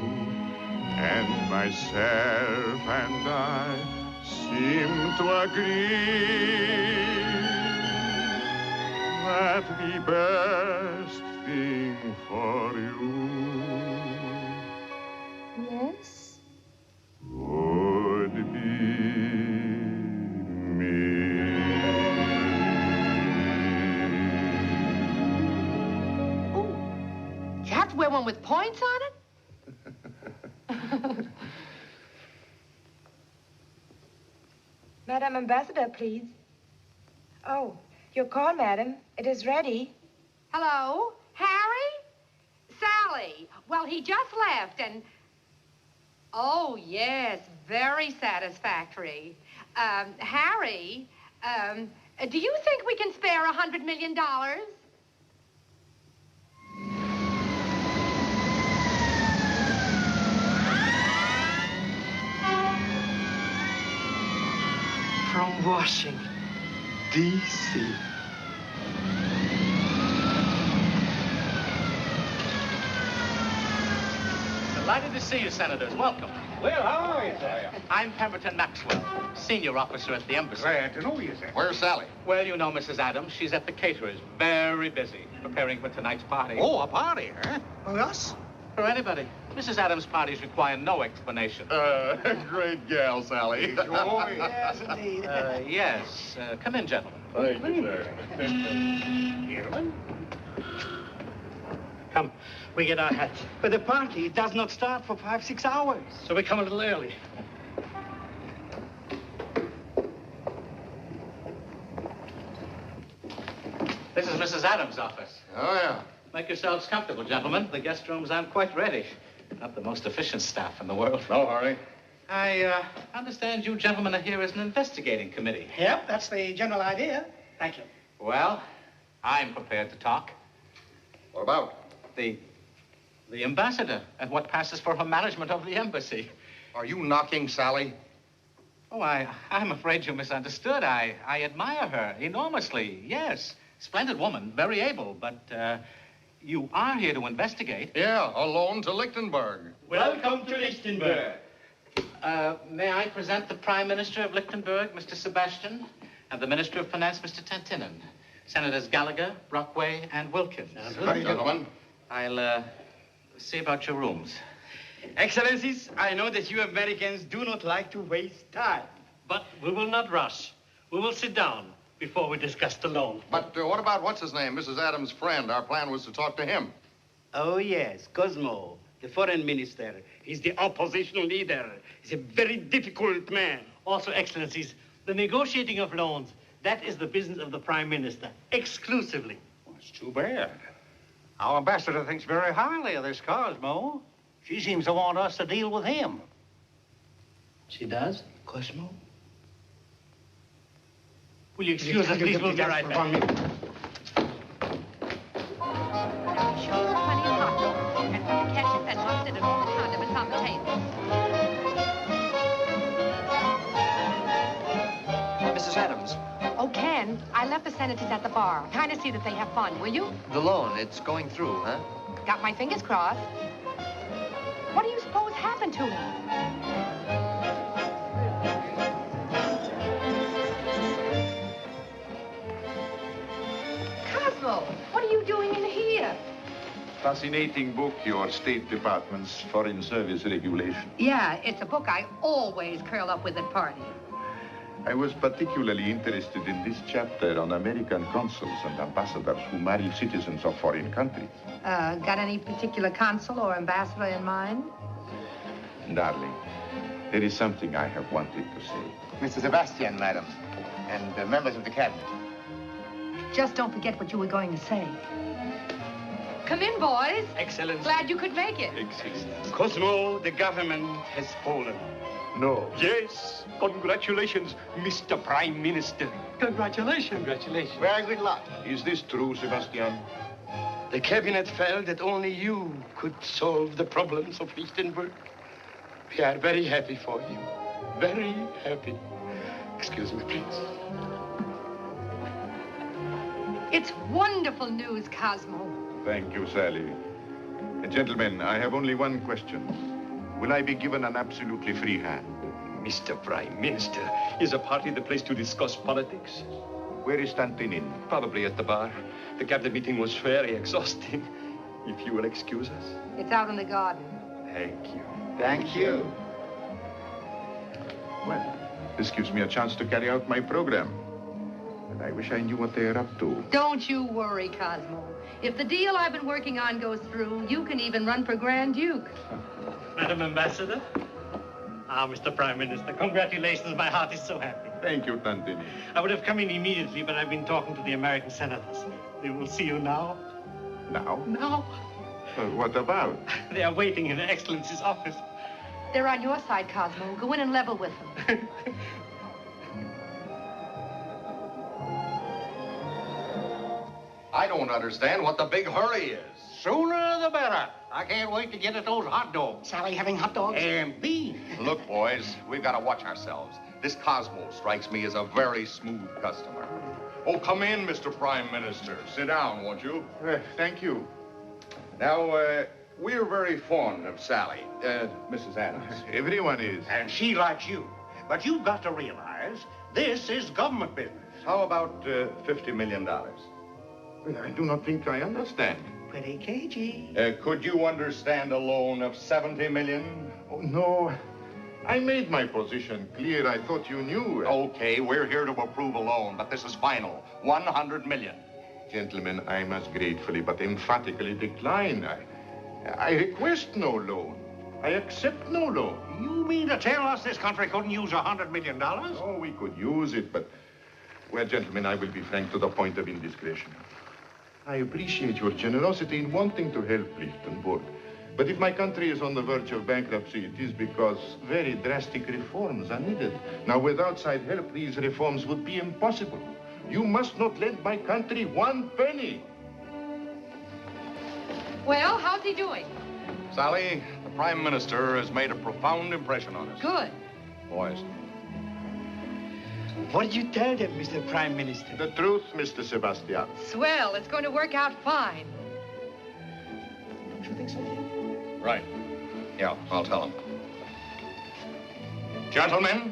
P: And myself and I seem to agree that the best thing for you,
B: yes,
P: would be me.
C: You have to wear one with points on it?
H: Madam Ambassador, please. Oh, your call, madam. It is ready.
C: Hello? Harry? Sally. Well, he just left and... Oh, yes, very satisfactory. Harry, do you think we can spare $100 million?
D: From Washington, D.C.
I: Delighted to see you, Senators. Welcome.
U: Well, how are you, sir?
I: I'm Pemberton Maxwell, senior officer at the embassy.
U: Glad to know you, sir.
I: Where's Sally? Well, you know Mrs. Adams. She's at the caterer's, very busy, preparing for tonight's party.
U: Oh, a party, huh?
I: For us? For anybody. Mrs. Adams' parties require no explanation.
P: Great gal, Sally.
U: Yes, indeed.
I: Yes. Come in, gentlemen.
P: Thank you, sir.
U: Gentlemen?
M: Come, we get our hats.
O: But the party does not start for 5-6 hours.
M: So we come a little early.
I: This is Mrs. Adams' office.
P: Oh, yeah.
I: Make yourselves comfortable, gentlemen. The guest rooms aren't quite ready. Not the most efficient staff in the world.
P: No hurry.
I: I understand you gentlemen are here as an investigating committee.
O: Yep, that's the general idea. Thank you.
I: Well, I'm prepared to talk.
P: What about?
I: The ambassador and what passes for her management of the embassy.
P: Are you knocking Sally?
I: Oh, I'm afraid you misunderstood. I admire her enormously, yes. Splendid woman, very able, but you are here to investigate.
P: Yeah, a loan to Lichtenberg.
O: Welcome to Lichtenberg.
I: May I present the Prime Minister of Lichtenberg, Mr. Sebastian, and the Minister of Finance, Mr. Tantinen. Senators Gallagher, Brockway, and Wilkins.
P: Hi, gentlemen.
I: I'll see about your rooms.
O: Excellencies, I know that you Americans do not like to waste time.
M: But we will not rush. We will sit down before we discuss the loan.
P: But what about what's-his-name, Mrs. Adams' friend? Our plan was to talk to him.
O: Oh, yes, Cosmo, the foreign minister. He's the opposition leader. He's a very difficult man.
M: Also, Excellencies, the negotiating of loans, that is the business of the Prime Minister, exclusively.
U: Well, it's too bad. Our ambassador thinks very highly of this Cosmo. She seems to want us to deal with him.
M: She does?
O: Cosmo?
M: Will you excuse us, please? We'll be right back.
C: Plenty of hot dogs and put the ketchup and mustard and all the condiments on the table.
F: Mrs. Adams,
C: Oh, Ken, I left the senators at the bar. Kind of see that they have fun, will you?
F: the loan, it's going through, huh?
C: Got my fingers crossed. What do you suppose happened to him? Cosmo, what are you doing in here?
P: Fascinating book, your State Department's Foreign Service Regulation.
C: Yeah, it's a book I always curl up with at parties.
P: I was particularly interested in this chapter on American consuls and ambassadors who marry citizens of foreign countries.
C: Got any particular consul or ambassador in mind?
P: Darling, there is something I have wanted to say.
E: Mr. Sebastian, madam, and members of the cabinet.
C: Just don't forget what you were going to say. Come in, boys.
O: Excellency.
C: Glad you could make it.
O: Cosmo, the government has fallen.
P: No.
O: Yes. Congratulations, Mr. Prime Minister. Congratulations. Congratulations.
E: Very good luck.
P: Is this true, Sebastian?
O: The cabinet felt that only you could solve the problems of Lichtenberg. We are very happy for you. Very happy. Excuse me, please.
C: It's wonderful news, Cosmo.
P: Thank you, Sally. Gentlemen, I have only one question. Will I be given an absolutely free hand?
O: Mr. Prime Minister, is a party the place to discuss politics?
P: Where is Tantinin?
O: Probably at the bar. The cabinet meeting was very exhausting. If you will excuse us.
C: It's out in the garden.
O: Thank you.
E: Thank you.
P: Well, this gives me a chance to carry out my program. And I wish I knew what they are up to.
C: Don't you worry, Cosmo. If the deal I've been working on goes through, you can even run for Grand Duke.
M: Madam Ambassador. Ah, Mr. Prime Minister, congratulations. My heart is so happy.
P: Thank you, Tantini.
M: I would have come in immediately, but I've been talking to the American senators. They will see you now.
P: Now?
M: Now.
P: What about?
M: They are waiting in Her Excellency's office.
C: They're on your side, Cosmo. Go in and level with them.
V: I don't understand what the big hurry is.
L: Sooner the better. I can't wait to get at those hot dogs.
O: Sally having hot dogs?
L: And beef.
V: Look, boys, we've got to watch ourselves. This Cosmo strikes me as a very smooth customer. Oh, come in, Mr. Prime Minister. Sit down, won't you?
P: Thank you.
V: Now, we're very fond of Sally, Mrs. Adams.
P: Everyone is.
L: And she likes you. But you've got to realize this is government business.
V: How about $50 million?
P: I do not think I understand.
O: Pretty cagey.
V: Could you understand a loan of $70 million?
P: Oh, no. I made my position clear. I thought you knew.
V: Okay, we're here to approve a loan, but this is final. $100 million.
P: Gentlemen, I must gratefully but emphatically decline. I request no loan. I accept no loan.
L: You mean to tell us this country couldn't use $100 million?
P: Oh, we could use it, but... Well, gentlemen, I will be frank to the point of indiscretion. I appreciate your generosity in wanting to help Lichtenberg. But if my country is on the verge of bankruptcy, it is because very drastic reforms are needed. Now, with outside help, these reforms would be impossible. You must not lend my country one penny.
C: Well, how's he doing?
V: Sally, the Prime Minister has made a profound impression on us.
C: Good.
V: Boys.
O: What did you tell them, Mr. Prime Minister?
P: The truth, Mr. Sebastian.
C: Swell. It's going to work out fine.
O: Don't you think so, Jim?
V: Right. Yeah, I'll tell them. Gentlemen,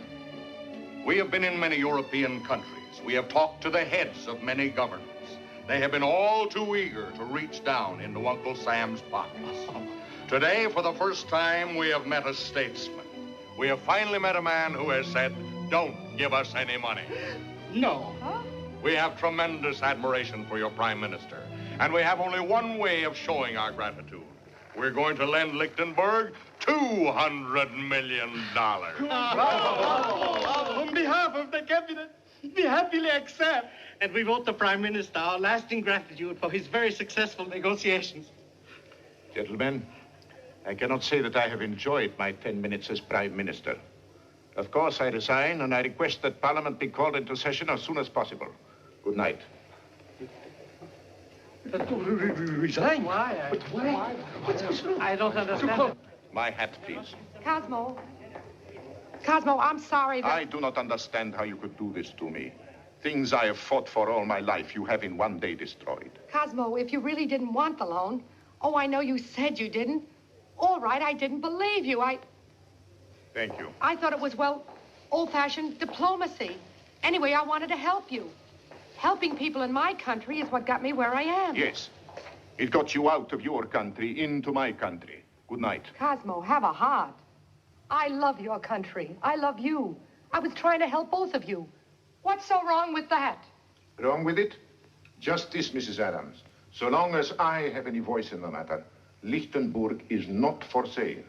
V: we have been in many European countries. We have talked to the heads of many governments. They have been all too eager to reach down into Uncle Sam's pockets. Today, for the first time, we have met a statesman. We have finally met a man who has said, don't give us any money.
O: No.
C: Huh?
V: We have tremendous admiration for your Prime Minister, and we have only one way of showing our gratitude. We're going to lend Lichtenberg $200 million.
M: On behalf of the cabinet, we happily accept. And we vote the Prime Minister our lasting gratitude for his very successful negotiations.
P: Gentlemen, I cannot say that I have enjoyed my 10 minutes as Prime Minister. Of course, I resign, and I request that Parliament be called into session as soon as possible. Good night.
O: Resign?
M: Why?
O: But why? What's wrong?
M: I don't understand.
V: My hat, please.
C: Cosmo. Cosmo, I'm sorry that...
P: I do not understand how you could do this to me. Things I have fought for all my life, you have in one day destroyed.
C: Cosmo, if you really didn't want the loan, Oh, I know you said you didn't. All right, I didn't believe you.
P: Thank you.
C: I thought it was, well, old-fashioned diplomacy. Anyway, I wanted to help you. Helping people in my country is what got me where I am.
P: Yes. It got you out of your country into my country. Good night.
C: Cosmo, have a heart. I love your country. I love you. I was trying to help both of you. What's so wrong with that?
P: Wrong with it? Just this, Mrs. Adams. So long as I have any voice in the matter, Lichtenburg is not for sale.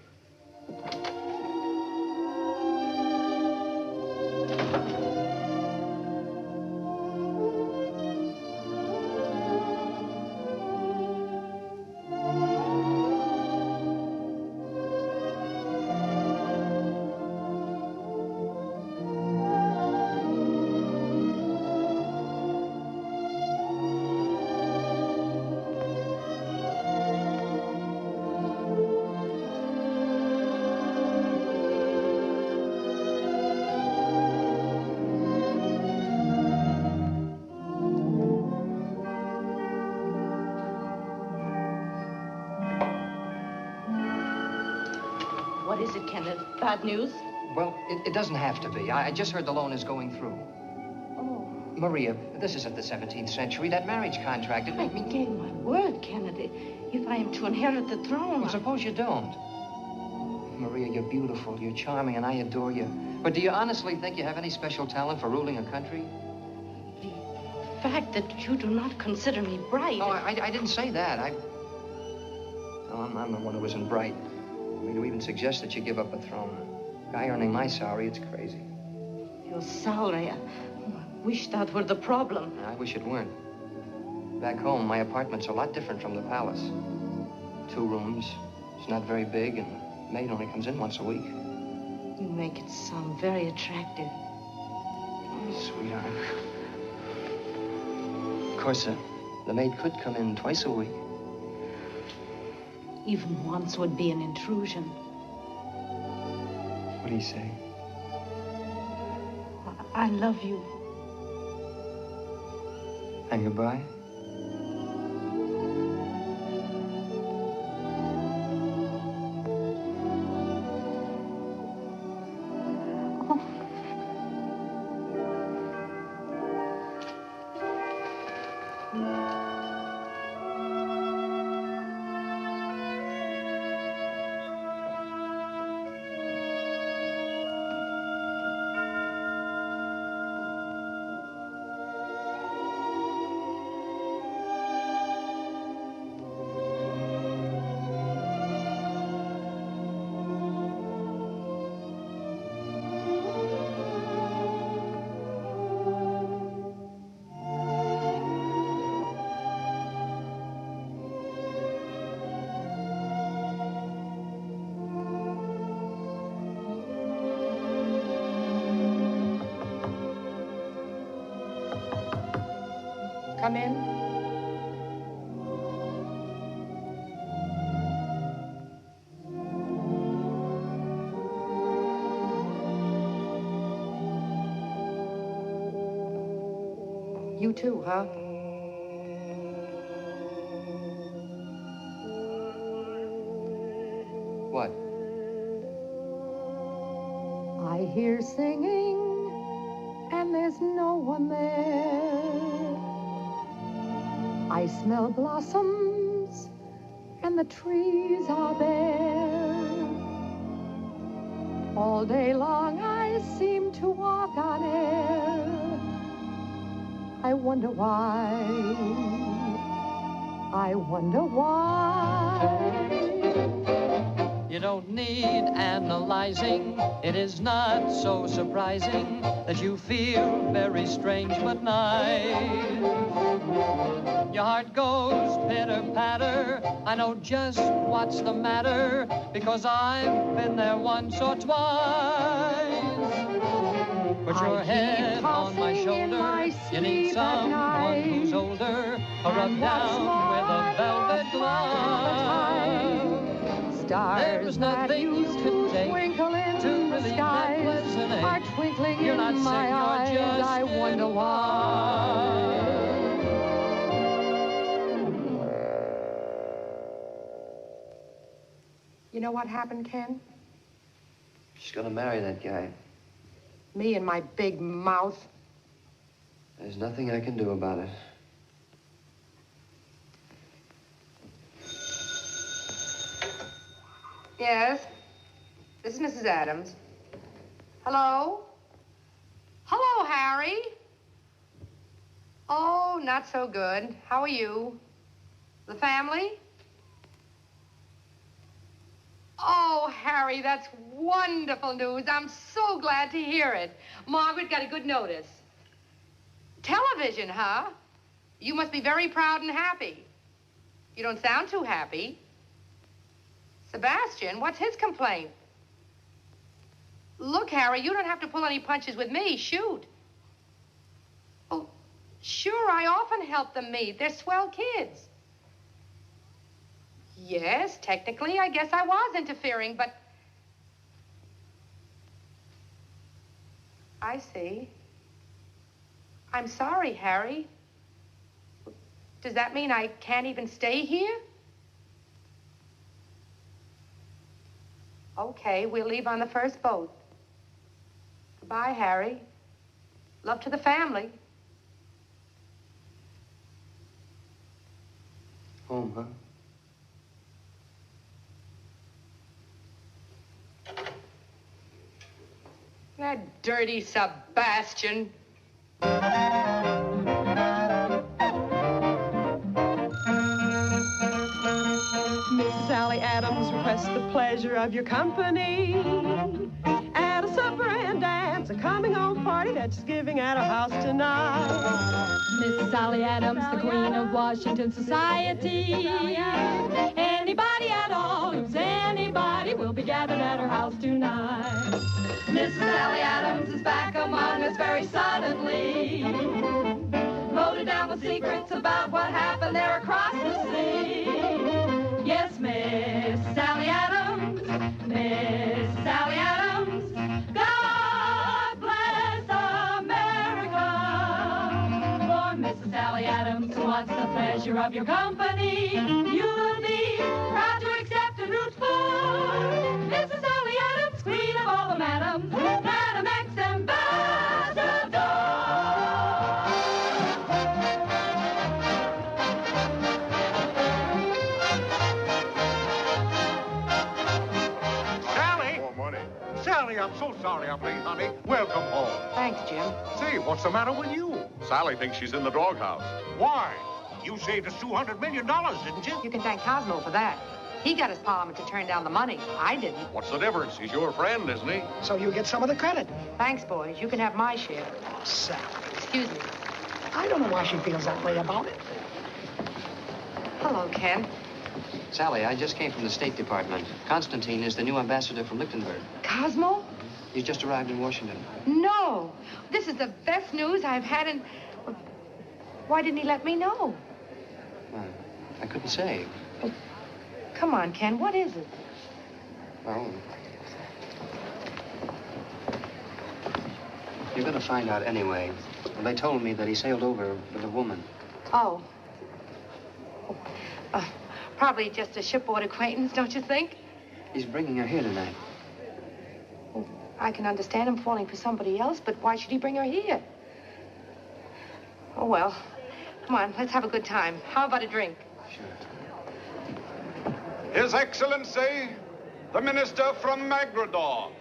R: What is it, Kenneth? Bad news?
F: Well, it doesn't have to be. I just heard the loan is going through.
R: Oh.
F: Maria, this isn't the 17th century. That marriage contract, it made me...
R: I gave my word, Kenneth. If I am to inherit the throne...
F: Well, suppose you don't. Maria, you're beautiful, you're charming, and I adore you. But do you honestly think you have any special talent for ruling a country?
R: The fact that you do not consider me bright...
F: No, I didn't say that. No, I'm the one who isn't bright. I mean, to even suggest that you give up a throne. A guy earning my salary, it's crazy.
R: Your salary... I wish that were the problem.
F: I wish it weren't. Back home, my apartment's a lot different from the palace. 2 rooms. It's not very big, and the maid only comes in once a week.
R: You make it sound very attractive.
F: Oh, sweetheart. Of course, the maid could come in twice a week.
R: Even once would be an intrusion.
F: What do you say?
R: I love you.
F: And goodbye?
C: Come in. You too, huh?
F: What?
B: I hear singing, and there's no one there. I smell blossoms, and the trees are bare. All day long I seem to walk on air. I wonder why. I wonder why.
Q: You don't need analyzing. It is not so surprising that you feel very strange but nice. Your heart goes pitter-patter. I know just what's the matter because I've been there once or twice. Put your head on my shoulder. You need someone who's older. Or rub down with a velvet glove.
B: Stars that used to twinkle in the skies are twinkling in my eyes. I wonder why.
C: You know what happened, Ken?
D: She's gonna marry that guy.
C: Me and my big mouth.
D: There's nothing I can do about it.
C: Yes? This is Mrs. Adams. Hello? Hello, Harry. Oh, not so good. How are you? The family? Oh, Harry, that's wonderful news. I'm so glad to hear it. Margaret got a good notice. Television, huh? You must be very proud and happy. You don't sound too happy. Sebastian, what's his complaint? Look, Harry, you don't have to pull any punches with me. Shoot. Oh, sure, I often help them meet. They're swell kids. Yes, technically, I guess I was interfering, but... I see. I'm sorry, Harry. Does that mean I can't even stay here? Okay, we'll leave on the first boat. Goodbye, Harry. Love to the family.
D: Home, huh?
C: That dirty Sebastian.
J: Miss Sally Adams requests the pleasure of your company at a supper and dance, a coming-home party that she's giving at her house tonight.
S: Miss Sally Adams, the queen of Washington society. Anybody at all who's anybody will be gathered at her house tonight. Mrs. Sally Adams is back among us very suddenly. Loaded down with secrets about what happened there across the sea. Yes, Miss Sally Adams, Miss Sally Adams, God bless America. For Mrs. Sally Adams wants the pleasure of your company. You'll be proud to accept and root for Mrs. Sally Adams, queen of all the madams, Madam ex-ambassador.
V: Sally, I'm so sorry I'm late, honey. Welcome home.
C: Thanks, Jim.
V: Say, what's the matter with you?
A: Sally thinks she's in the doghouse.
V: Why? You saved us $200 million, didn't you?
C: You can thank Cosmo for that. He got his parliament to turn down the money. I didn't.
A: What's the difference? He's your friend, isn't he?
N: So you get some of the credit.
C: Thanks, boys. You can have my share.
N: Oh, Sally.
C: Excuse me.
N: I don't know why she feels that way about it.
C: Hello, Ken.
D: Sally, I just came from the State Department. Constantine is the new ambassador from Lichtenberg.
C: Cosmo?
D: He's just arrived in Washington.
C: No. This is the best news I've had in... Why didn't he let me know?
D: I couldn't say.
C: Oh, come on, Ken. What is it?
D: Well, you're going to find out anyway. Well, they told me that he sailed over with a woman.
C: Oh. Probably just a shipboard acquaintance, don't you think?
D: He's bringing her here tonight.
C: I can understand him falling for somebody else, but why should he bring her here? Oh, well. Come on, let's have a good time. How about a drink?
V: His Excellency, the Minister from Magrador.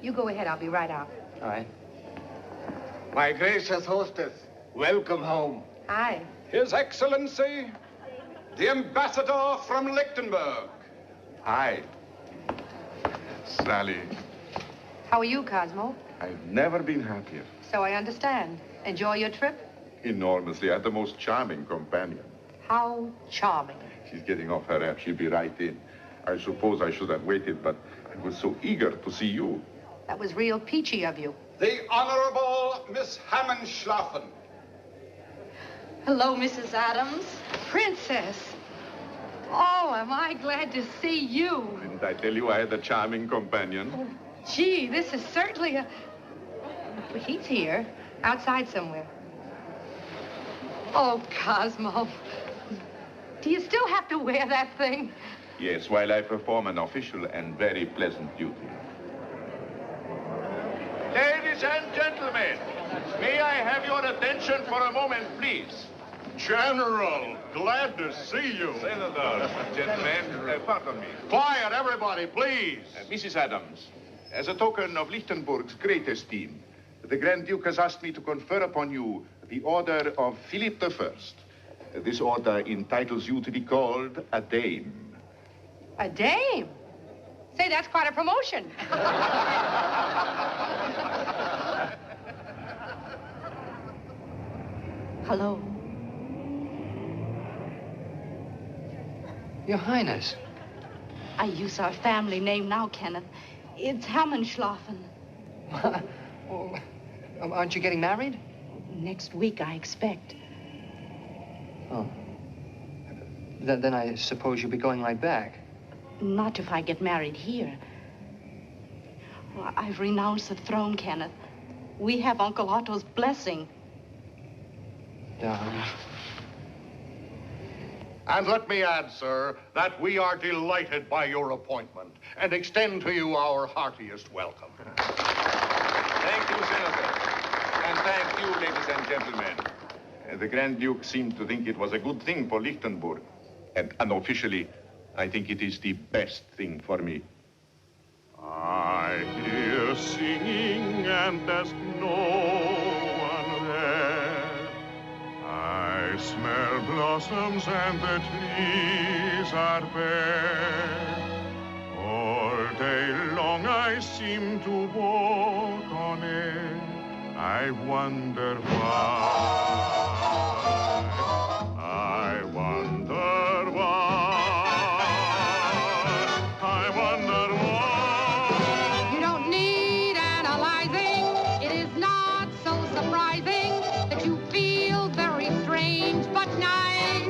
C: You go ahead. I'll be right out.
D: All right.
O: My gracious hostess, welcome home.
C: Hi.
V: His Excellency, the Ambassador from Lichtenberg.
A: Hi. Sally,
C: How are you, Cosmo?
A: I've never been happier.
C: So I understand. Enjoy your trip?
A: Enormously. I had the most charming companion.
C: How charming.
A: She's getting off her app. She'll be right in. I suppose I should have waited, but I was so eager to see you.
C: That was real peachy of you.
V: The Honorable Miss Hammenschlafen.
C: Hello, Mrs. Adams. Princess. Oh, am I glad to see you.
A: Didn't I tell you I had a charming companion?
C: Oh, gee, this is certainly a... Well, he's here, outside somewhere. Oh, Cosmo. Do you still have to wear that thing?
P: Yes, while I perform an official and very pleasant duty. Ladies and gentlemen, may I have your attention for a moment, please?
U: General, glad to see you.
P: Senator, gentlemen, pardon me.
U: Quiet, everybody, please.
P: Mrs. Adams, as a token of Lichtenburg's great esteem, the Grand Duke has asked me to confer upon you the Order of Philip I. This order entitles you to be called a dame.
C: A dame? Say, that's quite a promotion.
R: Hello.
F: Your Highness.
R: I use our family name now, Kenneth. It's Hammenschlafen.
F: Well, aren't you getting married?
R: Next week, I expect.
F: Oh. Then I suppose you'll be going right back.
R: Not if I get married here. Well, I've renounced the throne, Kenneth. We have Uncle Otto's blessing.
F: Darling.
U: And let me add, sir, that we are delighted by your appointment and extend to you our heartiest welcome.
P: Thank you, Senator. And thank you, ladies and gentlemen. The Grand Duke seemed to think it was a good thing for Lichtenburg. And unofficially, I think it is the best thing for me.
A: I hear singing and there's no one there. I smell blossoms and the trees are bare. All day long I seem to walk on air. I wonder why. I wonder why. I wonder why.
B: You don't need analyzing. It is not so surprising that you feel very strange but nice.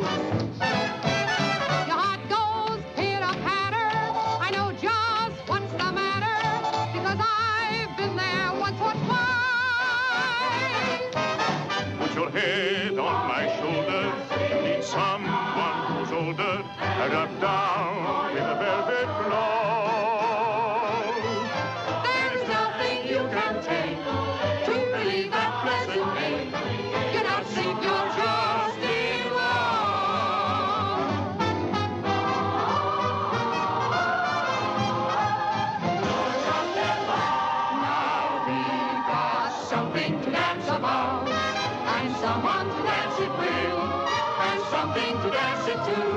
B: Your heart goes pitter-patter. I know just what's the matter because I've been there once or twice.
A: Put your head on my shoulder. You need someone who's older. Up down with a velvet glove.
B: There's nothing you can take to relieve that pleasant ache. You're not sick, you're just in love. Now we've got something to dance about, and someone to dance it with, and something to dance it to.